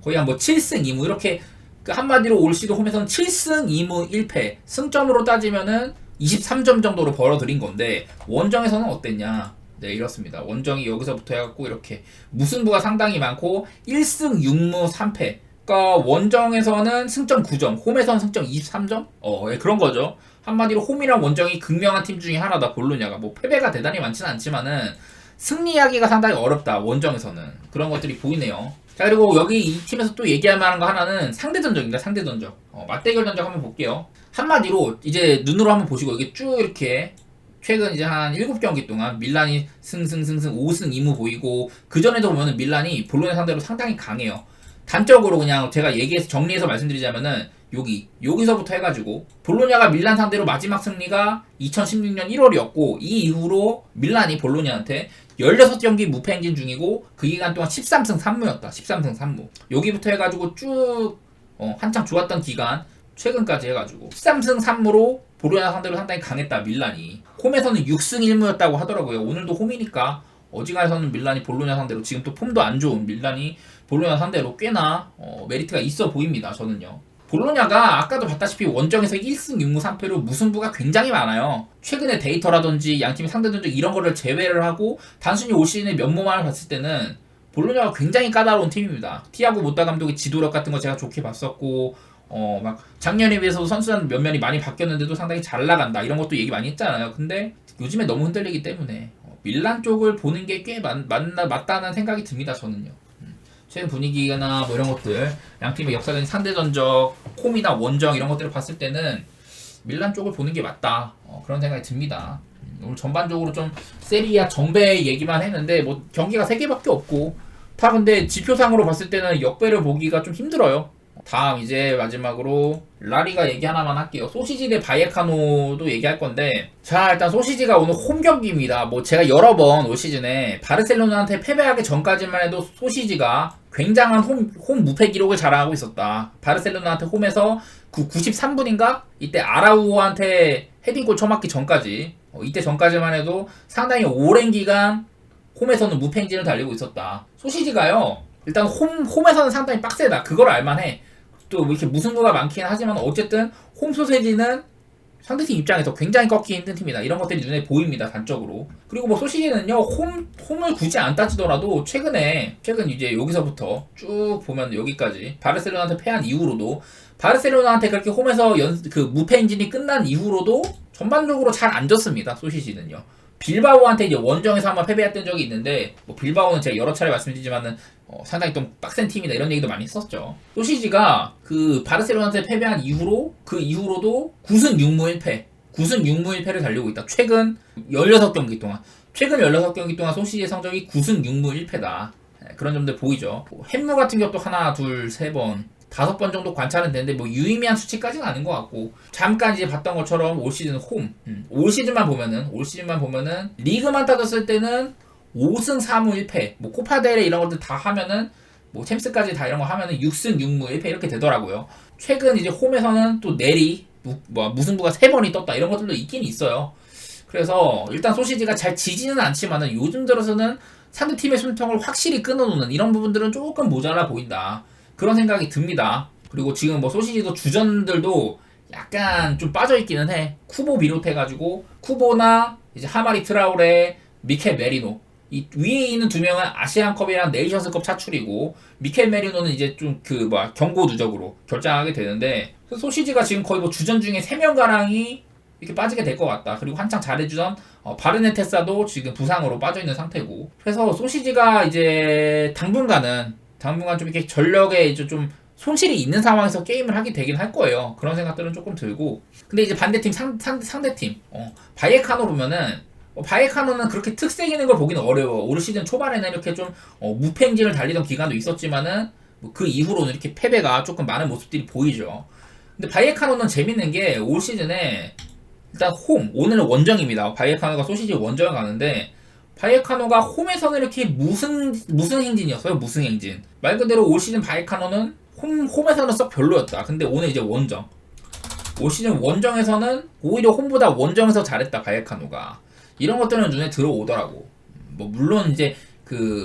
거의 한 뭐 7승 2무 이렇게, 그 한마디로 올 시즌 홈에서는 7승 2무 1패, 승점으로 따지면은 23점 정도로 벌어들인 건데, 원정에서는 어땠냐? 네, 이렇습니다. 원정이 여기서부터 해갖고 이렇게 무승부가 상당히 많고 1승 6무 3패. 그러니까 원정에서는 승점 9점, 홈에서는 승점 23점? 그런 거죠. 한마디로 홈이랑 원정이 극명한 팀 중에 하나다, 볼로냐가. 뭐 패배가 대단히 많지는 않지만은 승리하기가 상당히 어렵다, 원정에서는. 그런 것들이 보이네요. 자, 그리고 여기 이 팀에서 또 얘기할 만한 거 하나는 상대전적입니다. 상대전적. 맞대결 전적 한번 볼게요. 한마디로 이제 눈으로 한번 보시고, 이게 쭉 이렇게 최근 이제 한 7경기 동안 밀란이 승승 5승 2무 보이고, 그전에도 보면은 밀란이 볼로냐 상대로 상당히 강해요. 단적으로 그냥 제가 정리해서 말씀드리자면은, 여기서부터 해가지고 볼로냐가 밀란 상대로 마지막 승리가 2016년 1월이었고, 이 이후로 밀란이 볼로냐한테 16경기 무패 행진 중이고, 그 기간 동안 13승 3무였다. 13승 3무. 여기부터 해가지고 쭉 한창 좋았던 기간 최근까지 해가지고 13승 3무로 볼로냐 상대로 상당히 강했다, 밀란이. 홈에서는 6승 1무였다고 하더라고요. 오늘도 홈이니까 어지간해서는 밀란이 볼로냐 상대로, 지금 또 폼도 안 좋은 밀란이 볼로냐 상대로 꽤나 메리트가 있어 보입니다, 저는요. 볼로냐가 아까도 봤다시피 원정에서 1승 6무 3패로 무승부가 굉장히 많아요. 최근의 데이터라든지 양팀의 상대전적 이런 거를 제외를 하고 단순히 올 시즌의 면모만을 봤을 때는 볼로냐가 굉장히 까다로운 팀입니다. 티아고 모타 감독의 지도력 같은 거 제가 좋게 봤었고, 막 작년에 비해서 선수단 면면이 많이 바뀌었는데도 상당히 잘 나간다, 이런 것도 얘기 많이 했잖아요. 근데 요즘에 너무 흔들리기 때문에 밀란 쪽을 보는 게 꽤 맞다는 생각이 듭니다, 저는요. 최근 분위기나 뭐 이런 것들, 양팀의 역사적인 상대전적, 홈이나 원정 이런 것들을 봤을 때는 밀란 쪽을 보는 게 맞다, 그런 생각이 듭니다. 오늘 전반적으로 좀 세리아 전배 얘기만 했는데, 뭐 경기가 3개밖에 없고 다 근데 지표상으로 봤을 때는 역배를 보기가 좀 힘들어요. 다음 이제 마지막으로 라리가 얘기 하나만 할게요. 소시지 대 바이에카노도 얘기할 건데, 자 일단 소시지가 오늘 홈 경기입니다. 뭐 제가 여러 번 올 시즌에 바르셀로나한테 패배하기 전까지만 해도 소시지가 굉장한 홈 무패 기록을 자랑하고 있었다. 바르셀로나한테 홈에서 93분인가? 이때 아라우호한테 헤딩골 쳐맞기 전까지, 이때 전까지만 해도 상당히 오랜 기간 홈에서는 무패 행진을 달리고 있었다. 소시지가요. 일단 홈에서는 상당히 빡세다. 그걸 알만해. 또 이렇게 무승부가 많긴 하지만 어쨌든 홈 소시지는 상대팀 입장에서 굉장히 꺾기 힘든 팀이다. 이런 것들이 눈에 보입니다. 단적으로. 그리고 뭐 소시지는요. 홈을 굳이 안 따지더라도 최근 이제 여기서부터 쭉 보면 여기까지 바르셀로나한테 패한 이후로도 바르셀로나한테 그렇게 홈에서 그 무패 행진이 끝난 이후로도 전반적으로 잘 안 졌습니다. 소시지는요. 빌바오한테 이제 원정에서 한번 패배했던 적이 있는데 뭐 빌바오는 제가 여러 차례 말씀드리지만은 상당히 좀 빡센 팀이다 이런 얘기도 많이 했었죠. 소시지가 그 바르셀로나한테 패배한 이후로 그 이후로도 9승 6무 1패 9승 6무 1패를 달리고 있다. 최근 16경기 동안 소시지의 성적이 9승 6무 1패다. 그런 점들 보이죠. 햄무 같은 것도 하나, 둘, 세 번, 5번 정도 관찰은 되는데 뭐 유의미한 수치까지는 아닌 것 같고 잠깐 이제 봤던 것처럼 올 시즌 올 시즌만 보면은 리그만 따졌을 때는 5승 4무 1패 뭐 코파데레 이런 것들 다 하면은 뭐 챔스까지 다 이런 거 하면은 6승 6무 1패 이렇게 되더라고요. 최근 이제 홈에서는 또 내리 무승부가 3번이 떴다 이런 것들도 있긴 있어요. 그래서 일단 소시지가 잘 지지는 않지만은 요즘 들어서는 상대팀의 숨통을 확실히 끊어놓는 이런 부분들은 조금 모자라 보인다. 그런 생각이 듭니다. 그리고 지금 뭐 소시지도 주전들도 약간 좀 빠져있기는 해. 쿠보 비롯해가지고 쿠보나 이제 하마리 트라우레, 미켈 메리노 이 위에 있는 두 명은 아시안컵이랑 네이션스컵 차출이고 미켈 메리노는 이제 좀 경고 누적으로 결장하게 되는데 소시지가 지금 거의 뭐 주전 중에 3명가량이 이렇게 빠지게 될 것 같다. 그리고 한창 잘해주던 바르네테사도 지금 부상으로 빠져있는 상태고 그래서 소시지가 이제 당분간 좀 이렇게 전력에 이제 좀 손실이 있는 상황에서 게임을 하게 되긴 할 거예요. 그런 생각들은 조금 들고 근데 이제 반대팀 상대팀 바이에카노 보면은 바이에카노는 그렇게 특색 있는 걸 보기는 어려워. 올 시즌 초반에는 이렇게 좀 무패 행진을 달리던 기간도 있었지만은 그 이후로는 이렇게 패배가 조금 많은 모습들이 보이죠. 근데 바이에카노는 재밌는 게 올 시즌에 일단 오늘은 원정입니다. 바이에카노가 소시지 원정을 가는데 바이에카노가 홈에서는 이렇게 무승 행진이었어요. 무승 행진. 말 그대로 올 시즌 바이에카노는 홈에서는 썩 별로였다. 근데 오늘 이제 원정. 올 시즌 원정에서는 오히려 홈보다 원정에서 잘했다. 바이에카노가. 이런 것들은 눈에 들어오더라고. 뭐 물론 이제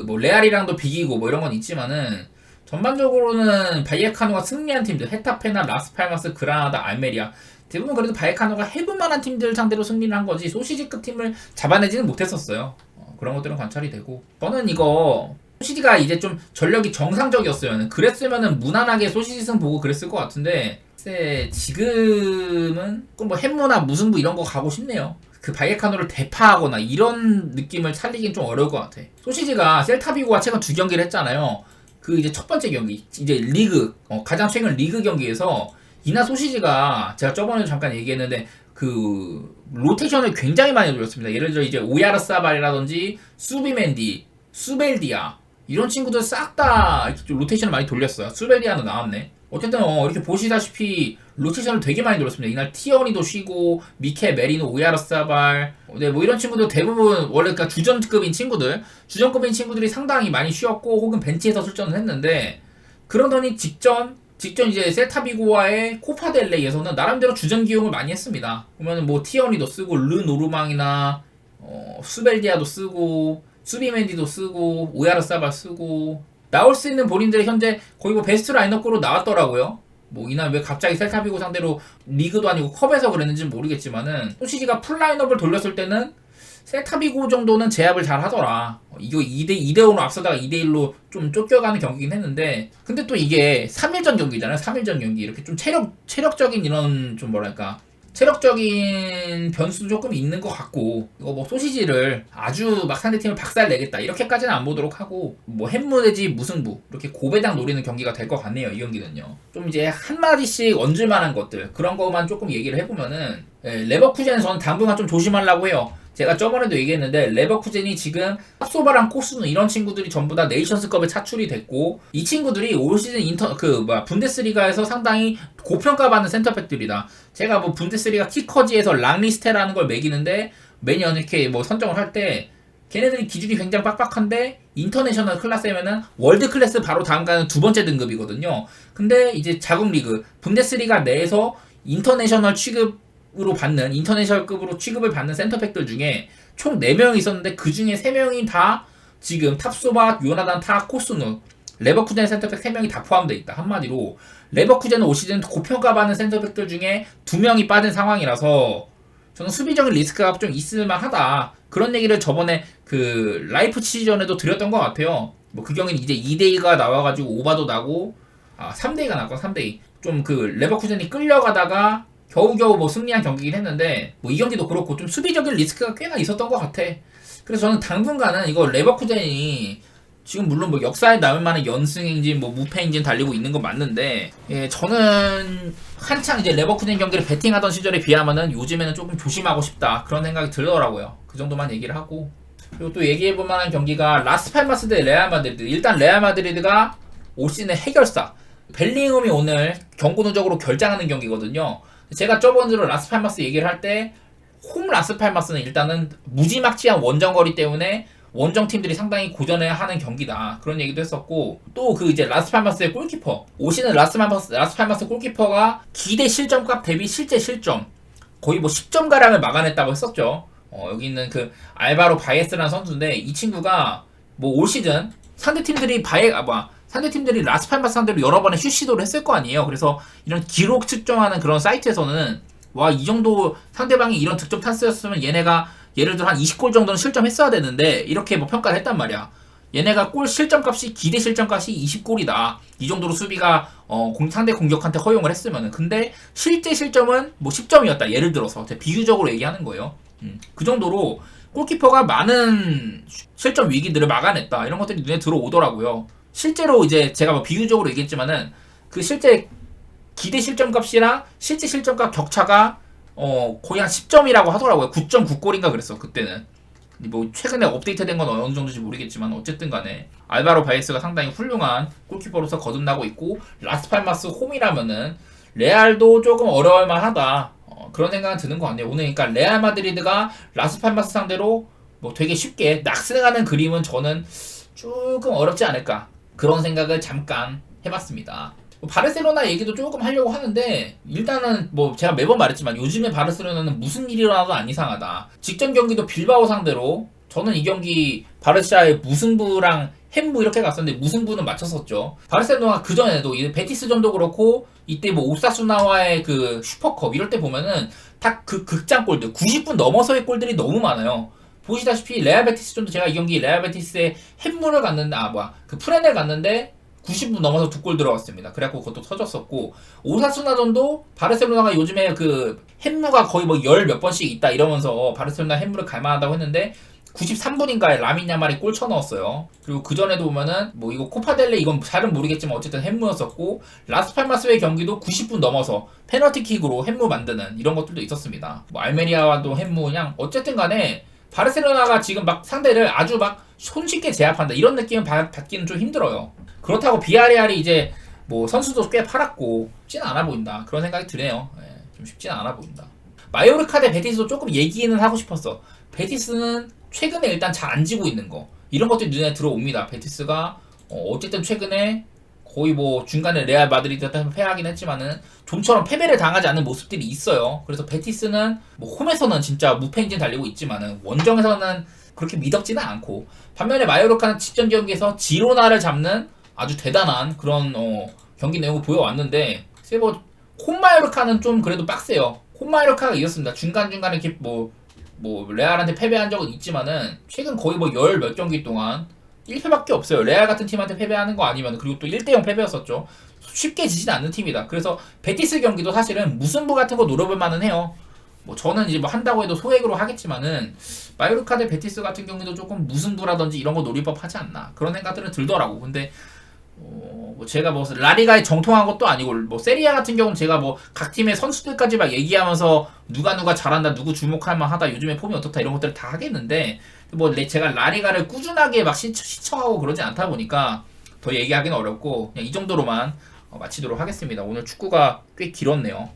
뭐 레알이랑도 비기고 뭐 이런 건 있지만은 전반적으로는 바이에카노가 승리한 팀들 헤타페나 라스팔마스, 그라나다, 알메리아 대부분 그래도 바이에카노가 해볼만한 팀들 상대로 승리를 한 거지 소시지급 팀을 잡아내지는 못했었어요. 그런 것들은 관찰이 되고 저는 이거 소시지가 이제 좀 전력이 정상적이었어요. 그랬으면은 무난하게 소시지승 보고 그랬을 것 같은데 지금은 뭐 햄무나 무승부 이런 거 가고 싶네요. 그 바이에카노를 대파하거나 이런 느낌을 살리긴 좀 어려울 것 같아. 소시지가 셀타비고와 최근 2경기를 했잖아요. 그 이제 첫 번째 경기 이제 리그 가장 최근 리그 경기에서 이나 소시지가 제가 저번에도 잠깐 얘기했는데 그 로테이션을 굉장히 많이 돌렸습니다. 예를 들어 이제 오야르사발이라든지 수비맨디, 수벨디아 이런 친구들 싹 다 로테이션을 많이 돌렸어요. 수벨디아도 나왔네. 어쨌든 이렇게 보시다시피 로테이션을 되게 많이 돌렸습니다. 이날 티어니도 쉬고 미켈 메리노, 오야르사발 뭐 이런 친구들 대부분 원래 그러니까 주전급인 친구들이 상당히 많이 쉬었고 혹은 벤치에서 출전을 했는데 그러더니 직전 이제 셀타비고와의 코파델레이에서는 나름대로 주전 기용을 많이 했습니다. 보면은 뭐 티어니도 쓰고 르노르망이나 수벨디아도 쓰고 수비맨디도 쓰고 오야르사발 쓰고 나올 수 있는 본인들의 현재 거의 뭐 베스트 라인업으로 나왔더라고요. 뭐 이날 왜 갑자기 셀타비고 상대로 리그도 아니고 컵에서 그랬는지는 모르겠지만은 소시지가 풀 라인업을 돌렸을 때는 셀타비고 정도는 제압을 잘 하더라. 이거 2대5로 앞서다가 2대1로 좀 쫓겨가는 경기긴 했는데 근데 또 이게 3일전 경기잖아요. 3일전 경기 이렇게 좀 체력적인 이런 좀 뭐랄까 체력적인 변수도 조금 있는 것 같고 이거 뭐 소시지를 아주 막 상대팀을 박살내겠다 이렇게까지는 안 보도록 하고 뭐 햄무 내지 무승부 이렇게 고배당 노리는 경기가 될 것 같네요. 이 경기는요. 좀 이제 한마디씩 얹을 만한 것들 그런 것만 조금 얘기를 해보면은 레버쿠젠은 저는 당분간 좀 조심하려고 해요. 제가 저번에도 얘기했는데 레버쿠젠이 지금 탑소바랑 코스누 이런 친구들이 전부 다 네이션스컵에 차출이 됐고 이 친구들이 올 시즌 분데스리가에서 상당히 고평가받는 센터백들이다. 제가 뭐 분데스리가 키커지에서 랑리스테라는 걸 매기는데 매년 이렇게 뭐 선정을 할 때 걔네들이 기준이 굉장히 빡빡한데 인터내셔널 클래스면은 월드 클래스 바로 다음 가는 두 번째 등급이거든요. 근데 이제 자국 리그 분데스리가 내에서 인터내셔널 인터내셔널급으로 취급을 받는 센터백들 중에 총 4명이 있었는데 그 중에 3명이 다 지금 탑소바, 요나단 타, 코스누 레버쿠젠 센터백 3명이 다 포함되어 있다. 한마디로 레버쿠젠은 올 시즌 고평가받는 센터백들 중에 2명이 빠진 상황이라서 저는 수비적인 리스크가 좀 있을만하다. 그런 얘기를 저번에 그 라이프치히전에도 드렸던 것 같아요. 뭐 그 경기는 이제 2대2가 나와가지고 오바도 나고 3대2가 나왔고 3대2 좀 그 레버쿠젠이 끌려가다가 겨우겨우 뭐 승리한 경기긴 했는데 뭐 이 경기도 그렇고 좀 수비적인 리스크가 꽤나 있었던 것 같아. 그래서 저는 당분간은 이거 레버쿠젠이 지금 물론 뭐 역사에 남을 만한 연승 행진, 뭐 무패 행진 달리고 있는 건 맞는데, 예, 저는 한창 이제 레버쿠젠 경기를 베팅하던 시절에 비하면은 요즘에는 조금 조심하고 싶다 그런 생각이 들더라고요. 그 정도만 얘기를 하고. 그리고 또 얘기해볼 만한 경기가 라스팔마스 대 레알 마드리드. 일단 레알 마드리드가 올 시즌의 해결사 벨링엄이 오늘 경고 누적으로 결장하는 경기거든요. 제가 저번주로 라스팔마스 얘기를 할 때 홈 라스팔마스는 일단은 무지막지한 원정거리 때문에 원정팀들이 상당히 고전해야 하는 경기다. 그런 얘기도 했었고, 또 그 이제 라스팔마스의 골키퍼. 올 시즌 라스팔마스 골키퍼가 기대 실점값 대비 실제 실점. 거의 뭐 10점가량을 막아냈다고 했었죠. 여기 있는 그 알바로 바이에스라는 선수인데, 이 친구가 뭐 올 시즌 상대팀들이 라스팔마스 상대로 여러 번의 슛 시도를 했을 거 아니에요. 그래서 이런 기록 측정하는 그런 사이트에서는 와, 이 정도 상대방이 이런 득점 찬스였으면 얘네가 예를 들어 한 20골 정도는 실점했어야 되는데 이렇게 뭐 평가를 했단 말이야. 얘네가 골 실점값이 기대 실점값이 20골이다. 이 정도로 수비가 상대 공격한테 허용을 했으면은. 근데 실제 실점은 뭐 10점이었다. 예를 들어서 비유적으로 얘기하는 거예요. 그 정도로 골키퍼가 많은 실점 위기들을 막아냈다. 이런 것들이 눈에 들어오더라고요. 실제로 이제 제가 뭐 비유적으로 얘기했지만은 그 실제 기대 실점값이랑 실제 실점값 격차가 거의 한 10점이라고 하더라고요. 9.9골인가 그랬어 그때는. 뭐 최근에 업데이트된 건 어느 정도인지 모르겠지만 어쨌든 간에 알바로 바이에스가 상당히 훌륭한 골키퍼로서 거듭나고 있고, 라스팔마스 홈이라면은 레알도 조금 어려울 만하다. 그런 생각은 드는 것 같네요. 오늘 그러니까 레알 마드리드가 라스팔마스 상대로 뭐 되게 쉽게 낙승하는 그림은 저는 조금 어렵지 않을까, 그런 생각을 잠깐 해봤습니다. 바르셀로나 얘기도 조금 하려고 하는데, 일단은 뭐 제가 매번 말했지만 요즘에 바르셀로나는 무슨 일이 일어나도 안 이상하다. 직전 경기도 빌바오 상대로 저는 이 경기 바르샤의 무승부랑 햄부 이렇게 갔었는데 무승부는 맞췄었죠. 바르셀로나 그전에도 이 베티스전도 그렇고 이때 뭐 오사수나와의 그 슈퍼컵 이럴 때 보면은 딱 그 극장골들 90분 넘어서의 골들이 너무 많아요. 보시다시피 레알 베티스전도 제가 이 경기 레알 베티스의 햄무를 갔는데 그 프렌을 갔는데 90분 넘어서 2골 들어갔습니다. 그래갖고 그것도 터졌었고, 오사수나전도 바르셀로나가 요즘에 그 햄무가 거의 뭐 10 몇 번씩 있다 이러면서 바르셀로나 햄무를 갈만하다고 했는데 93분인가에 라민 야말이 골 쳐넣었어요. 그리고 그전에도 보면은 뭐 이거 코파델레 이건 잘은 모르겠지만 어쨌든 햄무였었고, 라스팔마스의 경기도 90분 넘어서 페널티킥으로 햄무 만드는 이런 것들도 있었습니다. 뭐 알메리아와도 햄무, 그냥 어쨌든 간에 바르셀로나가 지금 막 상대를 아주 막 손쉽게 제압한다 이런 느낌은 받기는 좀 힘들어요. 그렇다고 비아레알이 이제 뭐 선수도 꽤 팔았고 쉽진 않아 보인다, 그런 생각이 드네요. 좀 쉽진 않아 보인다. 마요르카 대 베티스도 조금 얘기는 하고 싶었어. 베티스는 최근에 일단 잘 안 지고 있는 거 이런 것들이 눈에 들어옵니다. 베티스가 어쨌든 최근에 거의 뭐 중간에 레알 마드리드한테 패하긴 했지만은 좀처럼 패배를 당하지 않는 모습들이 있어요. 그래서 베티스는 뭐 홈에서는 진짜 무패 행진 달리고 있지만은 원정에서는 그렇게 미덥지는 않고, 반면에 마요르카는 직전 경기에서 지로나를 잡는 아주 대단한 그런 경기 내용을 보여왔는데, 글쎄 뭐 홈마요르카는 좀 그래도 빡세요. 홈마요르카가 이렇습니다. 중간중간에 이렇게 뭐 레알한테 패배한 적은 있지만은 최근 거의 뭐 10 몇 경기 동안 1패밖에 없어요. 레알 같은 팀한테 패배하는 거 아니면, 그리고 또 1대0 패배였었죠. 쉽게 지진 않는 팀이다. 그래서 베티스 경기도 사실은 무승부 같은 거 노려볼 만은 해요. 뭐 저는 이제 뭐 한다고 해도 소액으로 하겠지만은 마요르카 대 베티스 같은 경우도 조금 무승부라든지 이런 거 노릴 법하지 않나, 그런 생각들은 들더라고. 근데 뭐 제가 뭐 라리가에 정통한 것도 아니고, 뭐 세리아 같은 경우는 제가 뭐 각 팀의 선수들까지 막 얘기하면서 누가 잘한다, 누구 주목할 만하다, 요즘에 폼이 어떻다 이런 것들을 다 하겠는데, 뭐 제가 라리가를 꾸준하게 막 시청하고 그러지 않다 보니까 더 얘기하기는 어렵고 그냥 이 정도로만 마치도록 하겠습니다. 오늘 축구가 꽤 길었네요.